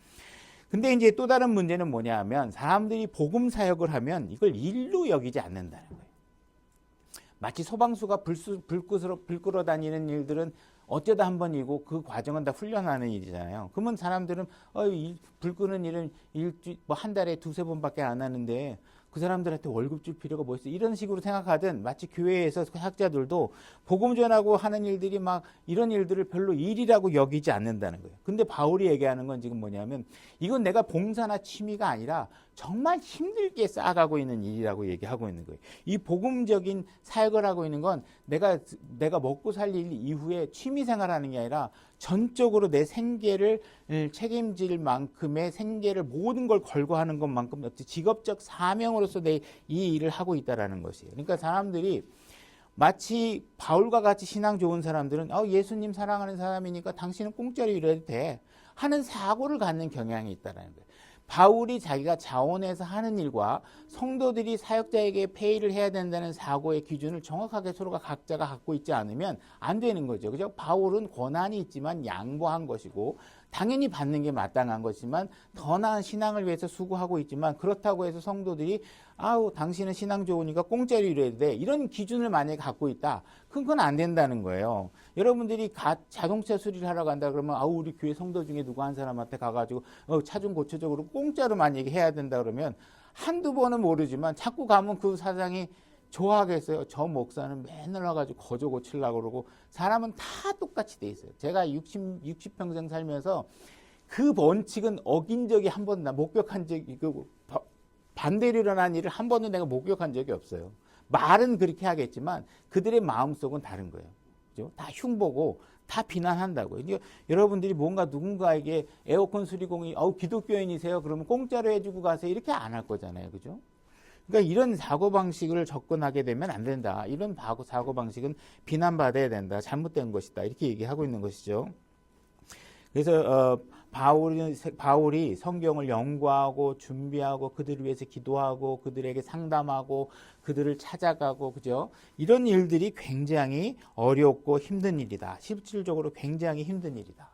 근데 이제 또 다른 문제는 뭐냐 하면 사람들이 복음 사역을 하면 이걸 일로 여기지 않는다는 거예요. 마치 소방수가 불 끌어 다니는 일들은 어쩌다 한 번이고 그 과정은 다 훈련하는 일이잖아요. 그러면 사람들은 불 끄는 일은 한 달에 두세 번밖에 안 하는데 그 사람들한테 월급 줄 필요가 뭐 있어? 이런 식으로 생각하든 마치 교회에서 학자들도 복음 전하고 하는 일들이 막 이런 일들을 별로 일이라고 여기지 않는다는 거예요. 근데 바울이 얘기하는 건 지금 뭐냐면 이건 내가 봉사나 취미가 아니라 정말 힘들게 쌓아가고 있는 일이라고 얘기하고 있는 거예요. 이 복음적인 사역을 하고 있는 건 내가 먹고 살 일 이후에 취미 생활하는 게 아니라 전적으로 내 생계를 책임질 만큼의 생계를 모든 걸 걸고 하는 것만큼 직업적 사명으로서 내 이 일을 하고 있다라는 것이에요. 그러니까 사람들이 마치 바울과 같이 신앙 좋은 사람들은 예수님 사랑하는 사람이니까 당신은 공짜로 일해도 돼 하는 사고를 갖는 경향이 있다라는 거예요. 바울이 자기가 자원해서 하는 일과 성도들이 사역자에게 페이를 해야 된다는 사고의 기준을 정확하게 서로가 각자가 갖고 있지 않으면 안 되는 거죠. 그죠? 바울은 권한이 있지만 양보한 것이고 당연히 받는 게 마땅한 것이지만 더 나은 신앙을 위해서 수고하고 있지만 그렇다고 해서 성도들이 당신은 신앙 좋으니까 공짜로 일해야 돼. 이런 기준을 만약에 갖고 있다. 그건 안 된다는 거예요. 여러분들이 자동차 수리를 하러 간다 그러면 우리 교회 성도 중에 누구 한 사람한테 가가지고 차 좀 고쳐줘 그러고 공짜로 만약에 해야 된다 그러면 한두 번은 모르지만 자꾸 가면 그 사장이 좋아하겠어요. 저 목사는 맨날 와가지고 거저 고치려고 그러고 사람은 다 똑같이 돼 있어요. 제가 60평생 살면서 그 원칙은 어긴 적이 한 번도 목격한 적이 반대로 일어난 일을 한 번도 내가 목격한 적이 없어요. 말은 그렇게 하겠지만 그들의 마음속은 다른 거예요. 그죠? 다 흉보고 다 비난한다고요. 그러니까 여러분들이 뭔가 누군가에게 에어컨 수리공이 기독교인이세요? 그러면 공짜로 해주고 가세요. 이렇게 안 할 거잖아요. 그죠? 그러니까 이런 사고방식을 접근하게 되면 안 된다. 이런 사고방식은 비난받아야 된다. 잘못된 것이다. 이렇게 얘기하고 있는 것이죠. 그래서 바울이 성경을 연구하고 준비하고 그들을 위해서 기도하고 그들에게 상담하고 그들을 찾아가고 그죠? 이런 일들이 굉장히 어렵고 힘든 일이다. 실질적으로 굉장히 힘든 일이다.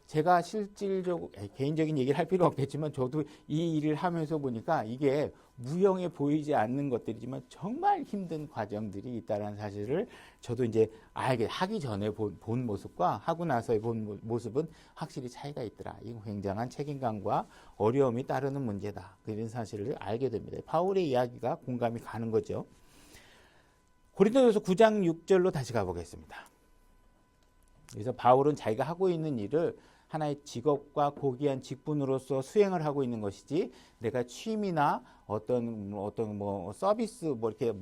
제가 실질적으로 개인적인 얘기를 할 필요 없겠지만 저도 이 일을 하면서 보니까 이게 무형해 보이지 않는 것들이지만 정말 힘든 과정들이 있다는 사실을 저도 이제 하기 전에 본 모습과 하고 나서의 본 모습은 확실히 차이가 있더라. 이 굉장한 책임감과 어려움이 따르는 문제다. 이런 사실을 알게 됩니다. 바울의 이야기가 공감이 가는 거죠. 고린도전서 9장 6절로 다시 가보겠습니다. 그래서 바울은 자기가 하고 있는 일을 하나의 직업과 고귀한 직분으로서 수행을 하고 있는 것이지 내가 취미나 어떤 서비스 이렇게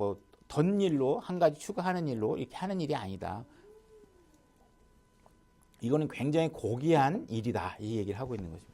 덧일로 한 가지 추가하는 일로 이렇게 하는 일이 아니다. 이거는 굉장히 고귀한 일이다. 이 얘기를 하고 있는 것입니다.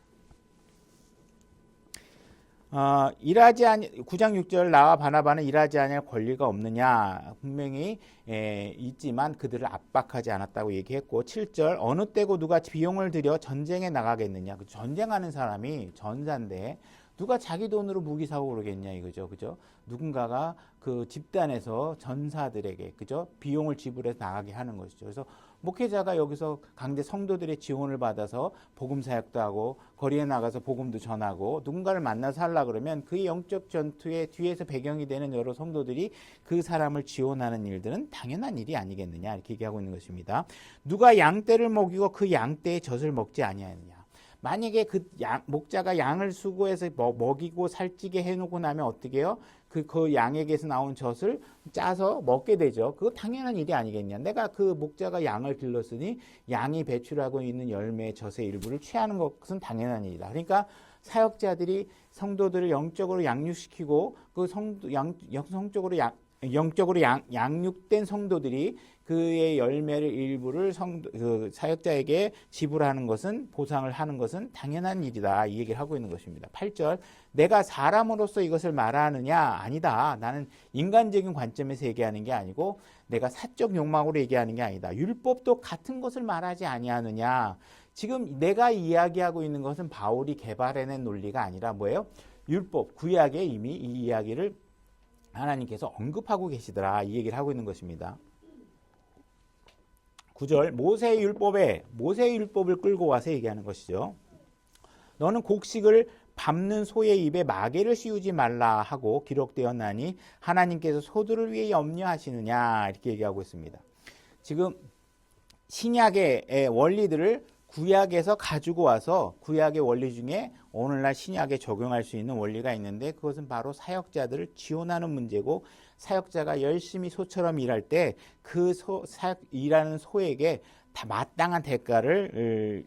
9장 6절 나와 바나바는 일하지 아니할 권리가 없느냐 분명히 있지만 그들을 압박하지 않았다고 얘기했고 7절 어느 때고 누가 비용을 들여 전쟁에 나가겠느냐 전쟁하는 사람이 전사인데 누가 자기 돈으로 무기 사고 그러겠냐 이거죠. 그죠? 누군가가 그 집단에서 전사들에게 그죠? 비용을 지불해서 나가게 하는 것이죠. 그래서 목회자가 여기서 강제 성도들의 지원을 받아서 복음 사역도 하고 거리에 나가서 복음도 전하고 누군가를 만나서 하려고 그러면 그 영적 전투의 뒤에서 배경이 되는 여러 성도들이 그 사람을 지원하는 일들은 당연한 일이 아니겠느냐 이렇게 얘기하고 있는 것입니다. 누가 양떼를 먹이고 그 양떼의 젖을 먹지 아니하느냐. 만약에 그 목자가 양을 수고해서 먹이고 살찌게 해놓고 나면 어떻게 해요? 그 양에게서 나온 젖을 짜서 먹게 되죠. 그거 당연한 일이 아니겠냐. 내가 그 목자가 양을 길렀으니 양이 배출하고 있는 열매의 젖의 일부를 취하는 것은 당연한 일이다. 그러니까 사역자들이 성도들을 영적으로 양육시키고 그 영적으로 양육된 성도들이 그의 열매를 일부를 사역자에게 지불하는 것은 보상을 하는 것은 당연한 일이다. 이 얘기를 하고 있는 것입니다. 8절 내가 사람으로서 이것을 말하느냐? 아니다. 나는 인간적인 관점에서 얘기하는 게 아니고 내가 사적 욕망으로 얘기하는 게 아니다. 율법도 같은 것을 말하지 아니하느냐? 지금 내가 이야기하고 있는 것은 바울이 개발해낸 논리가 아니라 뭐예요? 율법, 구약에 이미 이 이야기를 하나님께서 언급하고 계시더라. 이 얘기를 하고 있는 것입니다. 9절 모세의 율법을 끌고 와서 얘기하는 것이죠. 너는 곡식을 밟는 소의 입에 마개를 씌우지 말라 하고 기록되었나니 하나님께서 소들을 위해 염려하시느냐 이렇게 얘기하고 있습니다. 지금 신약의 원리들을 구약에서 가지고 와서 구약의 원리 중에 오늘날 신약에 적용할 수 있는 원리가 있는데 그것은 바로 사역자들을 지원하는 문제고 사역자가 열심히 소처럼 일할 때 그 일하는 소에게 다 마땅한 대가를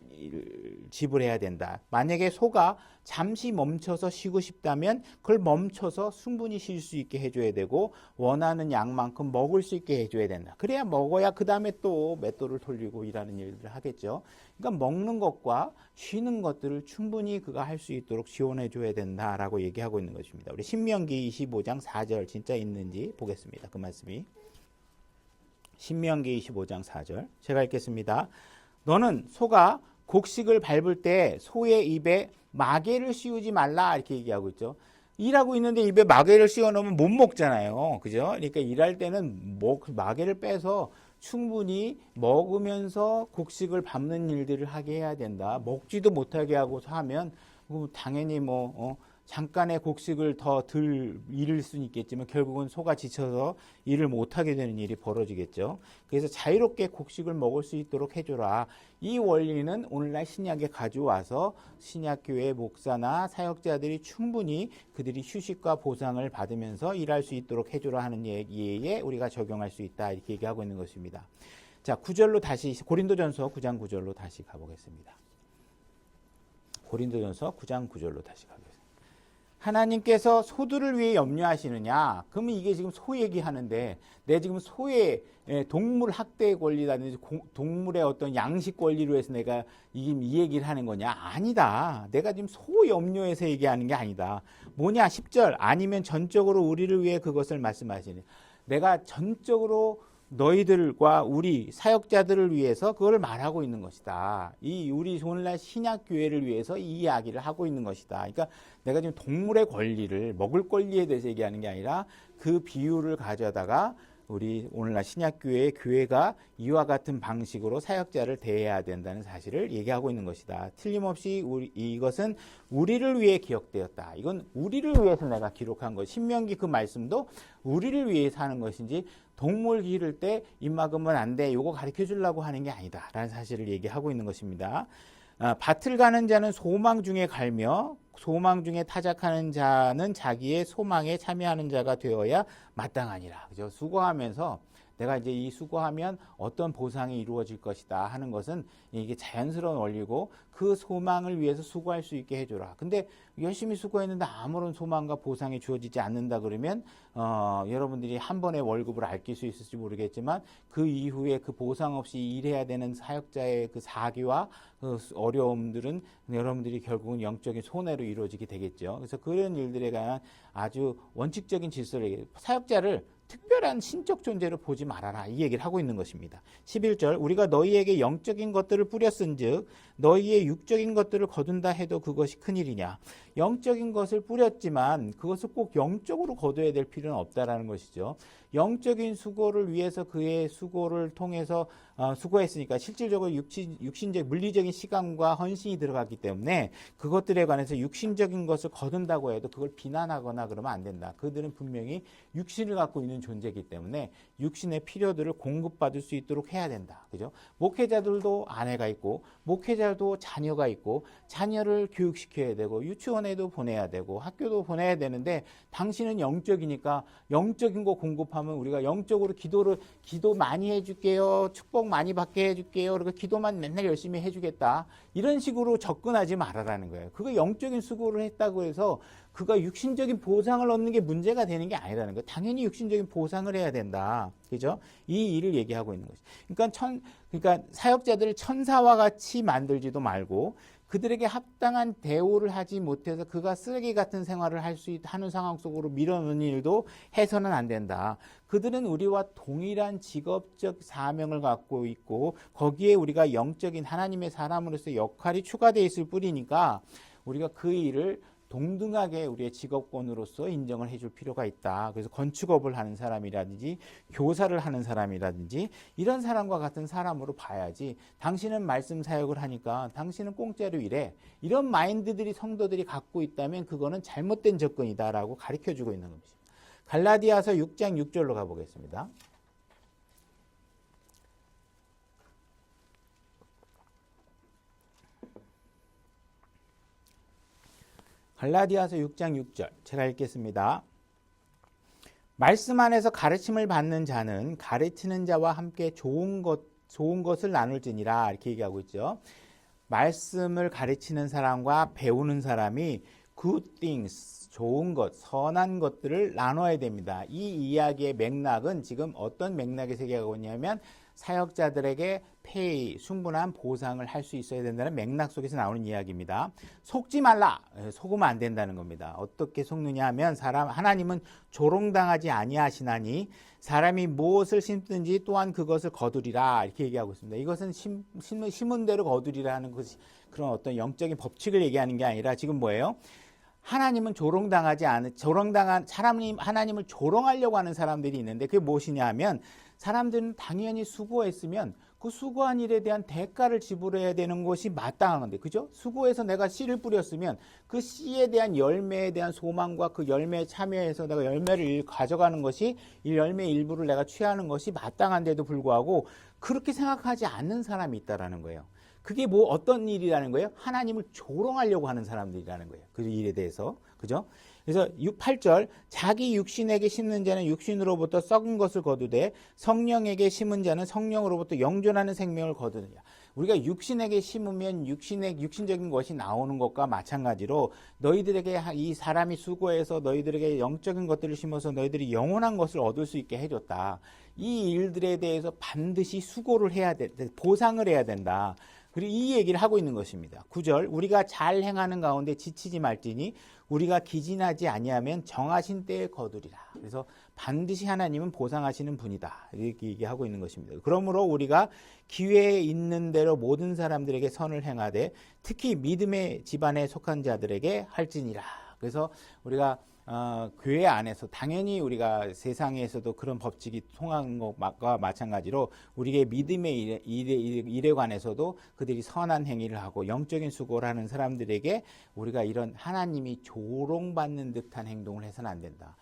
지불해야 된다. 만약에 소가 잠시 멈춰서 쉬고 싶다면 그걸 멈춰서 충분히 쉴 수 있게 해줘야 되고 원하는 양만큼 먹을 수 있게 해줘야 된다. 그래야 먹어야 그 다음에 또 맷돌을 돌리고 일하는 일들을 하겠죠. 그러니까 먹는 것과 쉬는 것들을 충분히 그가 할 수 있도록 지원해줘야 된다라고 얘기하고 있는 것입니다. 우리 신명기 25장 4절 진짜 있는지 보겠습니다. 그 말씀이. 신명기 25장 4절 제가 읽겠습니다. 너는 소가 곡식을 밟을 때 소의 입에 마개를 씌우지 말라 이렇게 얘기하고 있죠. 일하고 있는데 입에 마개를 씌워 놓으면 못 먹잖아요. 그죠? 그러니까 일할 때는 마개를 빼서 충분히 먹으면서 곡식을 밟는 일들을 하게 해야 된다. 먹지도 못하게 하고서 하면 당연히 잠깐의 곡식을 더 덜 잃을 수는 있겠지만 결국은 소가 지쳐서 일을 못하게 되는 일이 벌어지겠죠. 그래서 자유롭게 곡식을 먹을 수 있도록 해줘라. 이 원리는 오늘날 신약에 가져와서 신약교회 목사나 사역자들이 충분히 그들이 휴식과 보상을 받으면서 일할 수 있도록 해줘라 하는 얘기에 우리가 적용할 수 있다. 이렇게 얘기하고 있는 것입니다. 자, 9절로 다시 고린도전서 9장 9절로 다시 가보겠습니다. 고린도전서 9장 9절로 다시 가겠습니다. 하나님께서 소들을 위해 염려하시느냐? 그러면 이게 지금 소 얘기하는데 내 지금 소의 동물 학대의 권리라든지 동물의 어떤 양식 권리로 해서 내가 이 얘기를 하는 거냐? 아니다. 내가 지금 소 염려해서 얘기하는 게 아니다. 뭐냐? 10절 아니면 전적으로 우리를 위해 그것을 말씀하시니 내가 전적으로 너희들과 우리 사역자들을 위해서 그걸 말하고 있는 것이다. 이 우리 오늘날 신약 교회를 위해서 이 이야기를 하고 있는 것이다. 그러니까 내가 지금 동물의 권리를 먹을 권리에 대해서 얘기하는 게 아니라 그 비유를 가져다가 우리 오늘날 신약 교회가 이와 같은 방식으로 사역자를 대해야 된다는 사실을 얘기하고 있는 것이다. 틀림없이 이것은 우리를 위해 기억되었다. 이건 우리를 위해서 내가 기록한 것. 신명기 그 말씀도 우리를 위해서 하는 것인지 동물 기를 때 입 막으면 안 돼. 요거 가르쳐 주려고 하는 게 아니다. 라는 사실을 얘기하고 있는 것입니다. 밭을 가는 자는 소망 중에 갈며 소망 중에 타작하는 자는 자기의 소망에 참여하는 자가 되어야 마땅하니라. 그죠? 수고하면서 내가 이제 이 수고하면 어떤 보상이 이루어질 것이다 하는 것은 이게 자연스러운 원리고 그 소망을 위해서 수고할 수 있게 해줘라. 근데 열심히 수고했는데 아무런 소망과 보상이 주어지지 않는다 그러면 여러분들이 한 번에 월급을 아낄 수 있을지 모르겠지만 그 이후에 그 보상 없이 일해야 되는 사역자의 그 사기와 그 어려움들은 여러분들이 결국은 영적인 손해로 이루어지게 되겠죠. 그래서 그런 일들에 관한 아주 원칙적인 질서를 사역자를 특별한 신적 존재로 보지 말아라 이 얘기를 하고 있는 것입니다. 11절 우리가 너희에게 영적인 것들을 뿌렸은즉 너희의 육적인 것들을 거둔다 해도 그것이 큰일이냐. 영적인 것을 뿌렸지만 그것을 꼭 영적으로 거둬야 될 필요는 없다라는 것이죠. 영적인 수고를 위해서 그의 수고를 통해서 수고했으니까 실질적으로 육신적 물리적인 시간과 헌신이 들어갔기 때문에 그것들에 관해서 육신적인 것을 거둔다고 해도 그걸 비난하거나 그러면 안 된다. 그들은 분명히 육신을 갖고 있는 존재이기 때문에 육신의 필요들을 공급받을 수 있도록 해야 된다. 그죠? 목회자들도 아내가 있고 목회자도 자녀가 있고 자녀를 교육시켜야 되고 유치원에도 보내야 되고 학교도 보내야 되는데 당신은 영적이니까 영적인 거 공급하면 우리가 영적으로 기도 많이 해줄게요. 축복 많이 받게 해줄게요. 그리고 기도만 맨날 열심히 해주겠다. 이런 식으로 접근하지 말아라는 거예요. 그거 영적인 수고를 했다고 해서 그가 육신적인 보상을 얻는 게 문제가 되는 게 아니라는 거예요. 당연히 육신적인 보상을 해야 된다. 그죠? 이 일을 얘기하고 있는 거죠. 그러니까 사역자들을 천사와 같이 만들지도 말고 그들에게 합당한 대우를 하지 못해서 그가 쓰레기 같은 생활을 하는 상황 속으로 밀어넣는 일도 해서는 안 된다. 그들은 우리와 동일한 직업적 사명을 갖고 있고 거기에 우리가 영적인 하나님의 사람으로서 역할이 추가되어 있을 뿐이니까 우리가 그 일을 동등하게 우리의 직업권으로서 인정을 해줄 필요가 있다. 그래서 건축업을 하는 사람이라든지 교사를 하는 사람이라든지 이런 사람과 같은 사람으로 봐야지 당신은 말씀 사역을 하니까 당신은 공짜로 일해. 이런 마인드들이 성도들이 갖고 있다면 그거는 잘못된 접근이다라고 가르쳐주고 있는 겁니다. 갈라디아서 6장 6절로 가보겠습니다. 갈라디아서 6장 6절 제가 읽겠습니다. 말씀 안에서 가르침을 받는 자는 가르치는 자와 함께 좋은 것을 나눌지니라 이렇게 얘기하고 있죠. 말씀을 가르치는 사람과 배우는 사람이 good things, 좋은 것, 선한 것들을 나눠야 됩니다. 이 이야기의 맥락은 지금 어떤 맥락에서 얘기하고 있냐면 사역자들에게 페이, 충분한 보상을 할 수 있어야 된다는 맥락 속에서 나오는 이야기입니다. 속지 말라. 속으면 안 된다는 겁니다. 어떻게 속느냐 하면 하나님은 조롱당하지 아니하시나니 사람이 무엇을 심든지 또한 그것을 거두리라 이렇게 얘기하고 있습니다. 이것은 심은 대로 거두리라는 것이 그런 어떤 영적인 법칙을 얘기하는 게 아니라 지금 뭐예요? 하나님은 하나님을 조롱하려고 하는 사람들이 있는데 그게 무엇이냐 하면 사람들은 당연히 수고했으면 그 수고한 일에 대한 대가를 지불해야 되는 것이 마땅한 건데, 그죠? 수고해서 내가 씨를 뿌렸으면 그 씨에 대한 열매에 대한 소망과 그 열매에 참여해서 내가 열매를 가져가는 것이 이 열매의 일부를 내가 취하는 것이 마땅한데도 불구하고 그렇게 생각하지 않는 사람이 있다라는 거예요. 그게 뭐 어떤 일이라는 거예요? 하나님을 조롱하려고 하는 사람들이라는 거예요. 그 일에 대해서. 그죠? 그래서 8절 자기 육신에게 심는 자는 육신으로부터 썩은 것을 거두되 성령에게 심은 자는 성령으로부터 영존하는 생명을 거두느냐. 우리가 육신에게 심으면 육신적인 것이 나오는 것과 마찬가지로 너희들에게 이 사람이 수고해서 너희들에게 영적인 것들을 심어서 너희들이 영원한 것을 얻을 수 있게 해줬다. 이 일들에 대해서 반드시 수고를 해야 돼, 보상을 해야 된다. 그리고 이 얘기를 하고 있는 것입니다. 9절 우리가 잘 행하는 가운데 지치지 말지니 우리가 기진하지 아니하면 정하신 때에 거두리라. 그래서 반드시 하나님은 보상하시는 분이다. 이렇게 얘기하고 있는 것입니다. 그러므로 우리가 기회에 있는 대로 모든 사람들에게 선을 행하되 특히 믿음의 집안에 속한 자들에게 할지니라. 그래서 우리가 교회 안에서 당연히 우리가 세상에서도 그런 법칙이 통하는 것과 마찬가지로 우리의 믿음의 일에 관해서도 그들이 선한 행위를 하고 영적인 수고를 하는 사람들에게 우리가 이런 하나님이 조롱받는 듯한 행동을 해서는 안 된다.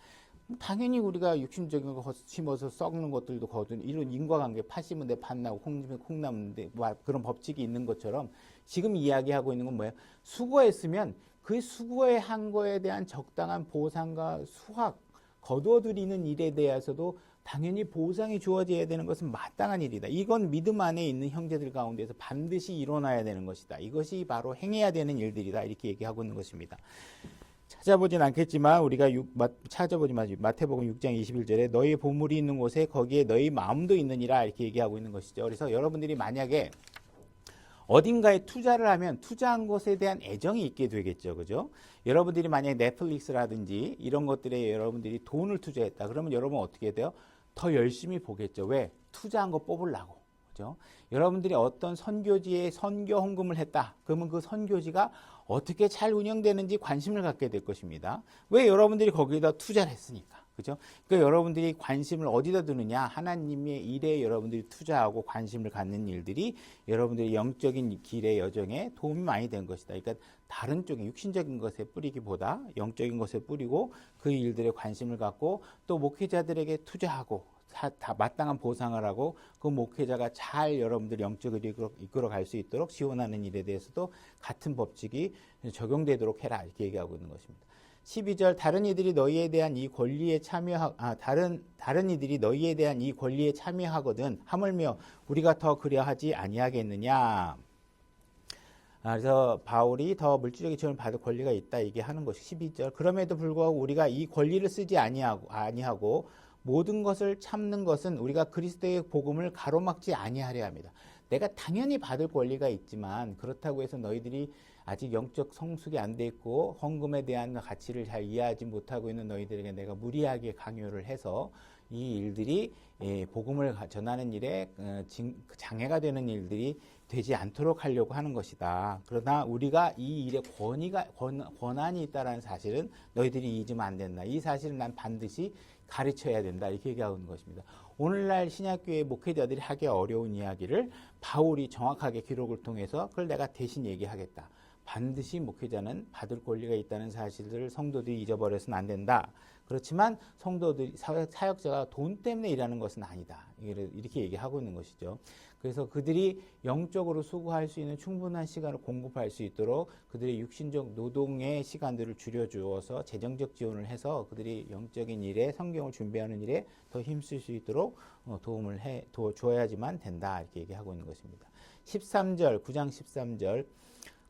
당연히 우리가 육신적인 거 심어서 썩는 것들도 거둔 이런 인과관계 팥 심은 데 팥 나고 콩 나무는데 그런 법칙이 있는 것처럼 지금 이야기하고 있는 건 뭐예요? 수고했으면 그 수고에 한 거에 대한 적당한 보상과 수확, 거두어들이는 일에 대해서도 당연히 보상이 주어져야 되는 것은 마땅한 일이다. 이건 믿음 안에 있는 형제들 가운데서 반드시 일어나야 되는 것이다. 이것이 바로 행해야 되는 일들이다. 이렇게 얘기하고 있는 것입니다. 찾아보진 않겠지만 우리가 찾아보지 마지 마태복음 6장 21절에 너희 보물이 있는 곳에 거기에 너희 마음도 있느니라 이렇게 얘기하고 있는 것이죠. 그래서 여러분들이 만약에 어딘가에 투자를 하면 투자한 것에 대한 애정이 있게 되겠죠. 그죠? 여러분들이 만약에 넷플릭스라든지 이런 것들에 여러분들이 돈을 투자했다. 그러면 여러분 어떻게 돼요? 더 열심히 보겠죠. 왜? 투자한 거 뽑으려고. 그죠? 여러분들이 어떤 선교지에 선교 헌금을 했다. 그러면 그 선교지가 어떻게 잘 운영되는지 관심을 갖게 될 것입니다. 왜? 여러분들이 거기다 투자를 했으니까. 그죠? 그러니까 여러분들이 관심을 어디다 두느냐? 하나님의 일에 여러분들이 투자하고 관심을 갖는 일들이 여러분들의 영적인 길의 여정에 도움이 많이 된 것이다. 그러니까 다른 쪽에 육신적인 것에 뿌리기보다 영적인 것에 뿌리고 그 일들에 관심을 갖고 또 목회자들에게 투자하고 다 마땅한 보상을 하고 그 목회자가 잘 여러분들 영적으로 이끌어갈 수 있도록 지원하는 일에 대해서도 같은 법칙이 적용되도록 해라 이렇게 얘기하고 있는 것입니다. 12절 다른 이들이 너희에 대한 이 권리에 다른 이들이 너희에 대한 이 권리에 참여하거든 하물며 우리가 더 그려하지 아니하겠느냐. 그래서 바울이 더 물질적인 지원을 받을 권리가 있다 얘기하는 것이 12절 그럼에도 불구하고 우리가 이 권리를 쓰지 아니하고 모든 것을 참는 것은 우리가 그리스도의 복음을 가로막지 아니하려 합니다. 내가 당연히 받을 권리가 있지만 그렇다고 해서 너희들이 아직 영적 성숙이 안 돼 있고 헌금에 대한 가치를 잘 이해하지 못하고 있는 너희들에게 내가 무리하게 강요를 해서 이 일들이 복음을 전하는 일에 장애가 되는 일들이 되지 않도록 하려고 하는 것이다. 그러나 우리가 이 일에 권한이 있다는 사실은 너희들이 잊으면 안 된다. 이 사실은 난 반드시 가르쳐야 된다. 이렇게 얘기하고 있는 것입니다. 오늘날 신약교회 목회자들이 하기 어려운 이야기를 바울이 정확하게 기록을 통해서 그걸 내가 대신 얘기하겠다. 반드시 목회자는 받을 권리가 있다는 사실을 성도들이 잊어버려서는 안 된다. 그렇지만 성도들이 사역자가 돈 때문에 일하는 것은 아니다. 이렇게 얘기하고 있는 것이죠. 그래서 그들이 영적으로 수고할 수 있는 충분한 시간을 공급할 수 있도록 그들의 육신적 노동의 시간들을 줄여주어서 재정적 지원을 해서 그들이 영적인 일에 성경을 준비하는 일에 더 힘쓸 수 있도록 도움을 줘야지만 된다. 이렇게 얘기하고 있는 것입니다. 13절, 9장 13절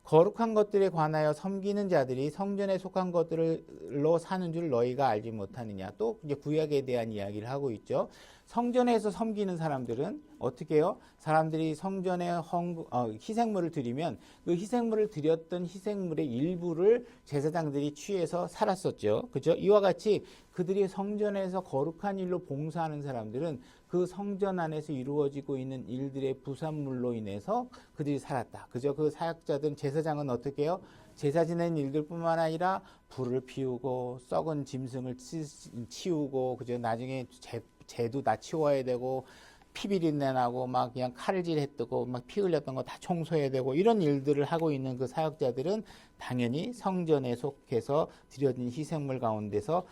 거룩한 것들에 관하여 섬기는 자들이 성전에 속한 것들로 사는 줄 너희가 알지 못하느냐. 또 이제 구약에 대한 이야기를 하고 있죠. 성전에서 섬기는 사람들은 어떻게 해요? 사람들이 성전에 희생물을 드리면 그 희생물을 드렸던 희생물의 일부를 제사장들이 취해서 살았었죠. 그죠? 이와 같이 그들이 성전에서 거룩한 일로 봉사하는 사람들은 그 성전 안에서 이루어지고 있는 일들의 부산물로 인해서 그들이 살았다. 그죠? 그 사역자든 제사장은 어떻게 해요? 제사 지내는 일들뿐만 아니라 불을 피우고 썩은 짐승을 치우고 그죠? 나중에 재도 다 치워야 되고 피비린내 나고 막 그냥 칼질했고 막 피 흘렸던 거 다 청소해야 되고 이런 일들을 하고 있는 그 사역자들은 당연히 성전에 속해서 드려진 희생물 가운데서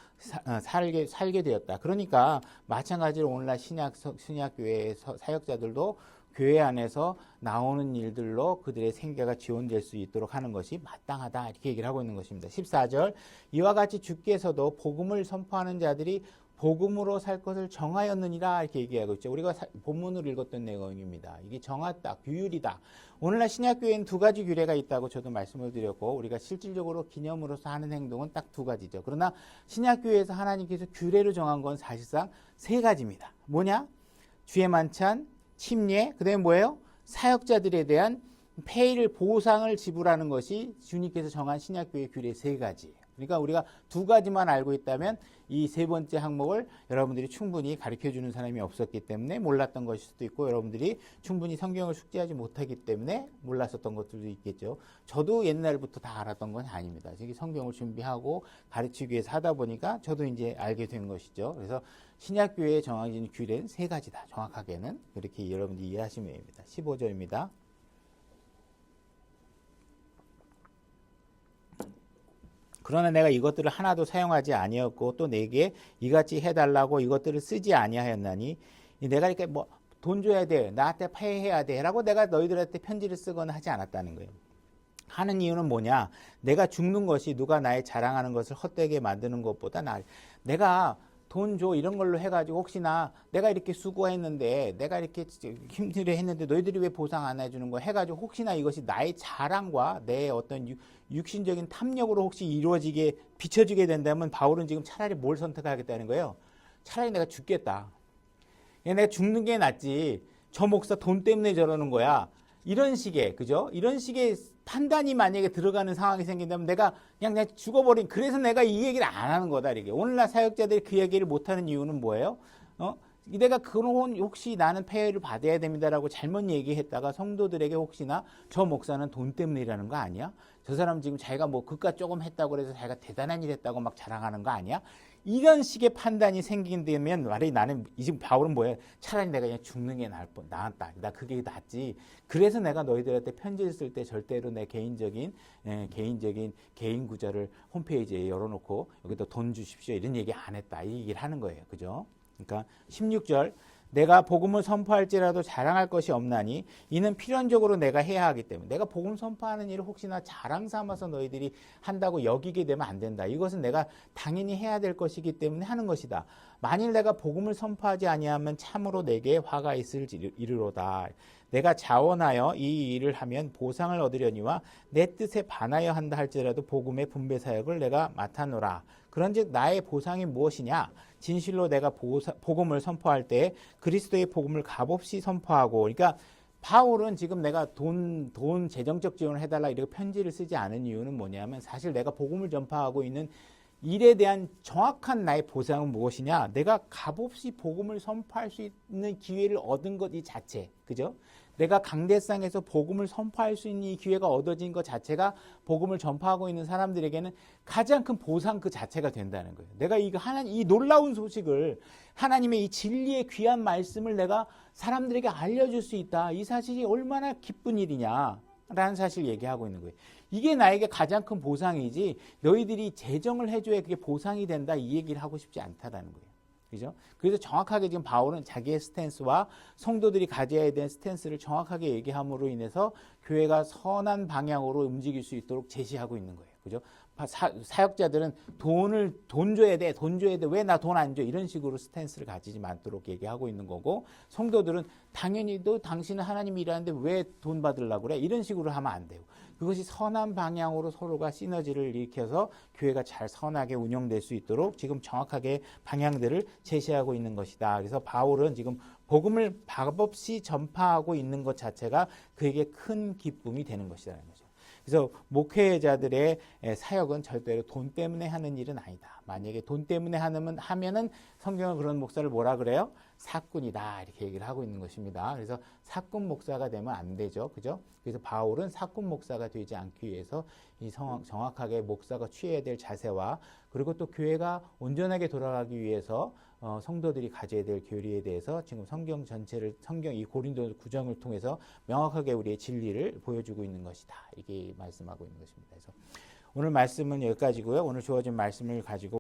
살게 되었다. 그러니까 마찬가지로 오늘날 신약교회의 사역자들도 교회 안에서 나오는 일들로 그들의 생계가 지원될 수 있도록 하는 것이 마땅하다. 이렇게 얘기를 하고 있는 것입니다. 14절 이와 같이 주께서도 복음을 선포하는 자들이 복음으로 살 것을 정하였느니라 이렇게 얘기하고 있죠. 우리가 본문으로 읽었던 내용입니다. 이게 정하다, 규율이다. 오늘날 신약교회에는 두 가지 규례가 있다고 저도 말씀을 드렸고 우리가 실질적으로 기념으로서 하는 행동은 딱 두 가지죠. 그러나 신약교회에서 하나님께서 규례로 정한 건 사실상 세 가지입니다. 뭐냐? 주의 만찬, 침례, 그 다음에 뭐예요? 사역자들에 대한 페이를 보상을 지불하는 것이 주님께서 정한 신약교회 규례 세 가지예요. 그러니까 우리가 두 가지만 알고 있다면 이 세 번째 항목을 여러분들이 충분히 가르쳐주는 사람이 없었기 때문에 몰랐던 것일 수도 있고 여러분들이 충분히 성경을 숙지하지 못하기 때문에 몰랐었던 것들도 있겠죠. 저도 옛날부터 다 알았던 건 아닙니다. 성경을 준비하고 가르치기 위해서 하다 보니까 저도 이제 알게 된 것이죠. 그래서 신약교회에 정해진 규례는 세 가지다. 정확하게는 그렇게 여러분들이 이해하시면 됩니다. 15절입니다. 그러나 내가 이것들을 하나도 사용하지 아니었고 또 내게 이같이 해달라고 이것들을 쓰지 아니하였나니 내가 이렇게 뭐 돈 줘야 돼, 나한테 페이해야 돼라고 내가 너희들한테 편지를 쓰거나 하지 않았다는 거예요. 하는 이유는 뭐냐? 내가 죽는 것이 누가 나의 자랑하는 것을 헛되게 만드는 것보다 내가 돈 줘 이런 걸로 해가지고 혹시나 내가 이렇게 수고했는데 내가 이렇게 힘들게 했는데 너희들이 왜 보상 안 해주는 거 해가지고 혹시나 이것이 나의 자랑과 내 어떤 육신적인 탐욕으로 혹시 이루어지게 비춰지게 된다면 바울은 지금 차라리 뭘 선택하겠다는 거예요? 차라리 내가 죽겠다. 내가 죽는 게 낫지. 저 목사 돈 때문에 저러는 거야. 이런 식의, 그죠? 이런 식의 판단이 만약에 들어가는 상황이 생긴다면 내가 그냥 죽어버린, 그래서 내가 이 얘기를 안 하는 거다, 이게. 오늘날 사역자들이 그 얘기를 못 하는 이유는 뭐예요? 내가 그런 혹시 나는 폐해를 받아야 됩니다라고 잘못 얘기했다가 성도들에게 혹시나 저 목사는 돈 때문에 일하는 거 아니야? 저 사람 지금 자기가 뭐 그깟 조금 했다고 그래서 자기가 대단한 일 했다고 막 자랑하는 거 아니야? 이런 식의 판단이 생긴다면 말이 나는 지금 바울은 뭐예요? 차라리 내가 그냥 죽는 게 나았다. 나 그게 낫지. 그래서 내가 너희들한테 편지를 쓸 때 절대로 내 개인적인 개인 구절을 홈페이지에 열어놓고 여기다 돈 주십시오 이런 얘기 안 했다. 이 얘기를 하는 거예요. 그죠? 그러니까 16절 내가 복음을 선포할지라도 자랑할 것이 없나니 이는 필연적으로 내가 해야 하기 때문에 내가 복음 선포하는 일을 혹시나 자랑 삼아서 너희들이 한다고 여기게 되면 안 된다. 이것은 내가 당연히 해야 될 것이기 때문에 하는 것이다. 만일 내가 복음을 선포하지 아니하면 참으로 내게 화가 있을 이르로다. 내가 자원하여 이 일을 하면 보상을 얻으려니와 내 뜻에 반하여 한다 할지라도 복음의 분배 사역을 내가 맡아노라. 그런즉 나의 보상이 무엇이냐? 진실로 내가 복음을 선포할 때 그리스도의 복음을 값없이 선포하고, 그러니까 바울은 지금 내가 돈 재정적 지원을 해달라 이렇게 편지를 쓰지 않은 이유는 뭐냐면 사실 내가 복음을 전파하고 있는 일에 대한 정확한 나의 보상은 무엇이냐? 내가 값없이 복음을 선포할 수 있는 기회를 얻은 것 이 자체, 그죠? 내가 강대상에서 복음을 선포할 수 있는 이 기회가 얻어진 것 자체가 복음을 전파하고 있는 사람들에게는 가장 큰 보상 그 자체가 된다는 거예요. 내가 이 놀라운 소식을 하나님의 이 진리의 귀한 말씀을 내가 사람들에게 알려줄 수 있다. 이 사실이 얼마나 기쁜 일이냐라는 사실 얘기하고 있는 거예요. 이게 나에게 가장 큰 보상이지 너희들이 재정을 해줘야 그게 보상이 된다 이 얘기를 하고 싶지 않다라는 거예요. 그죠? 그래서 정확하게 지금 바울은 자기의 스탠스와 성도들이 가져야 되는 스탠스를 정확하게 얘기함으로 인해서 교회가 선한 방향으로 움직일 수 있도록 제시하고 있는 거예요. 그죠? 사역자들은 돈 줘야 돼. 왜 나 돈 안 줘? 이런 식으로 스탠스를 가지지 않도록 얘기하고 있는 거고, 성도들은 당연히 또 당신은 하나님이 일하는데 왜 돈 받으려고 그래? 이런 식으로 하면 안 돼요. 그것이 선한 방향으로 서로가 시너지를 일으켜서 교회가 잘 선하게 운영될 수 있도록 지금 정확하게 방향들을 제시하고 있는 것이다. 그래서 바울은 지금 복음을 값없이 전파하고 있는 것 자체가 그에게 큰 기쁨이 되는 것이라는 거죠. 그래서 목회자들의 사역은 절대로 돈 때문에 하는 일은 아니다. 만약에 돈 때문에 하면은 성경은 그런 목사를 뭐라 그래요? 사꾼이다. 이렇게 얘기를 하고 있는 것입니다. 그래서 사꾼 목사가 되면 안 되죠. 그죠? 그래서 바울은 사꾼 목사가 되지 않기 위해서 이 정확하게 목사가 취해야 될 자세와 그리고 또 교회가 온전하게 돌아가기 위해서 성도들이 가져야 될 교리에 대해서 지금 성경 전체를 이 고린도 구정을 통해서 명확하게 우리의 진리를 보여주고 있는 것이다. 이게 말씀하고 있는 것입니다. 그래서 오늘 말씀은 여기까지고요. 오늘 주어진 말씀을 가지고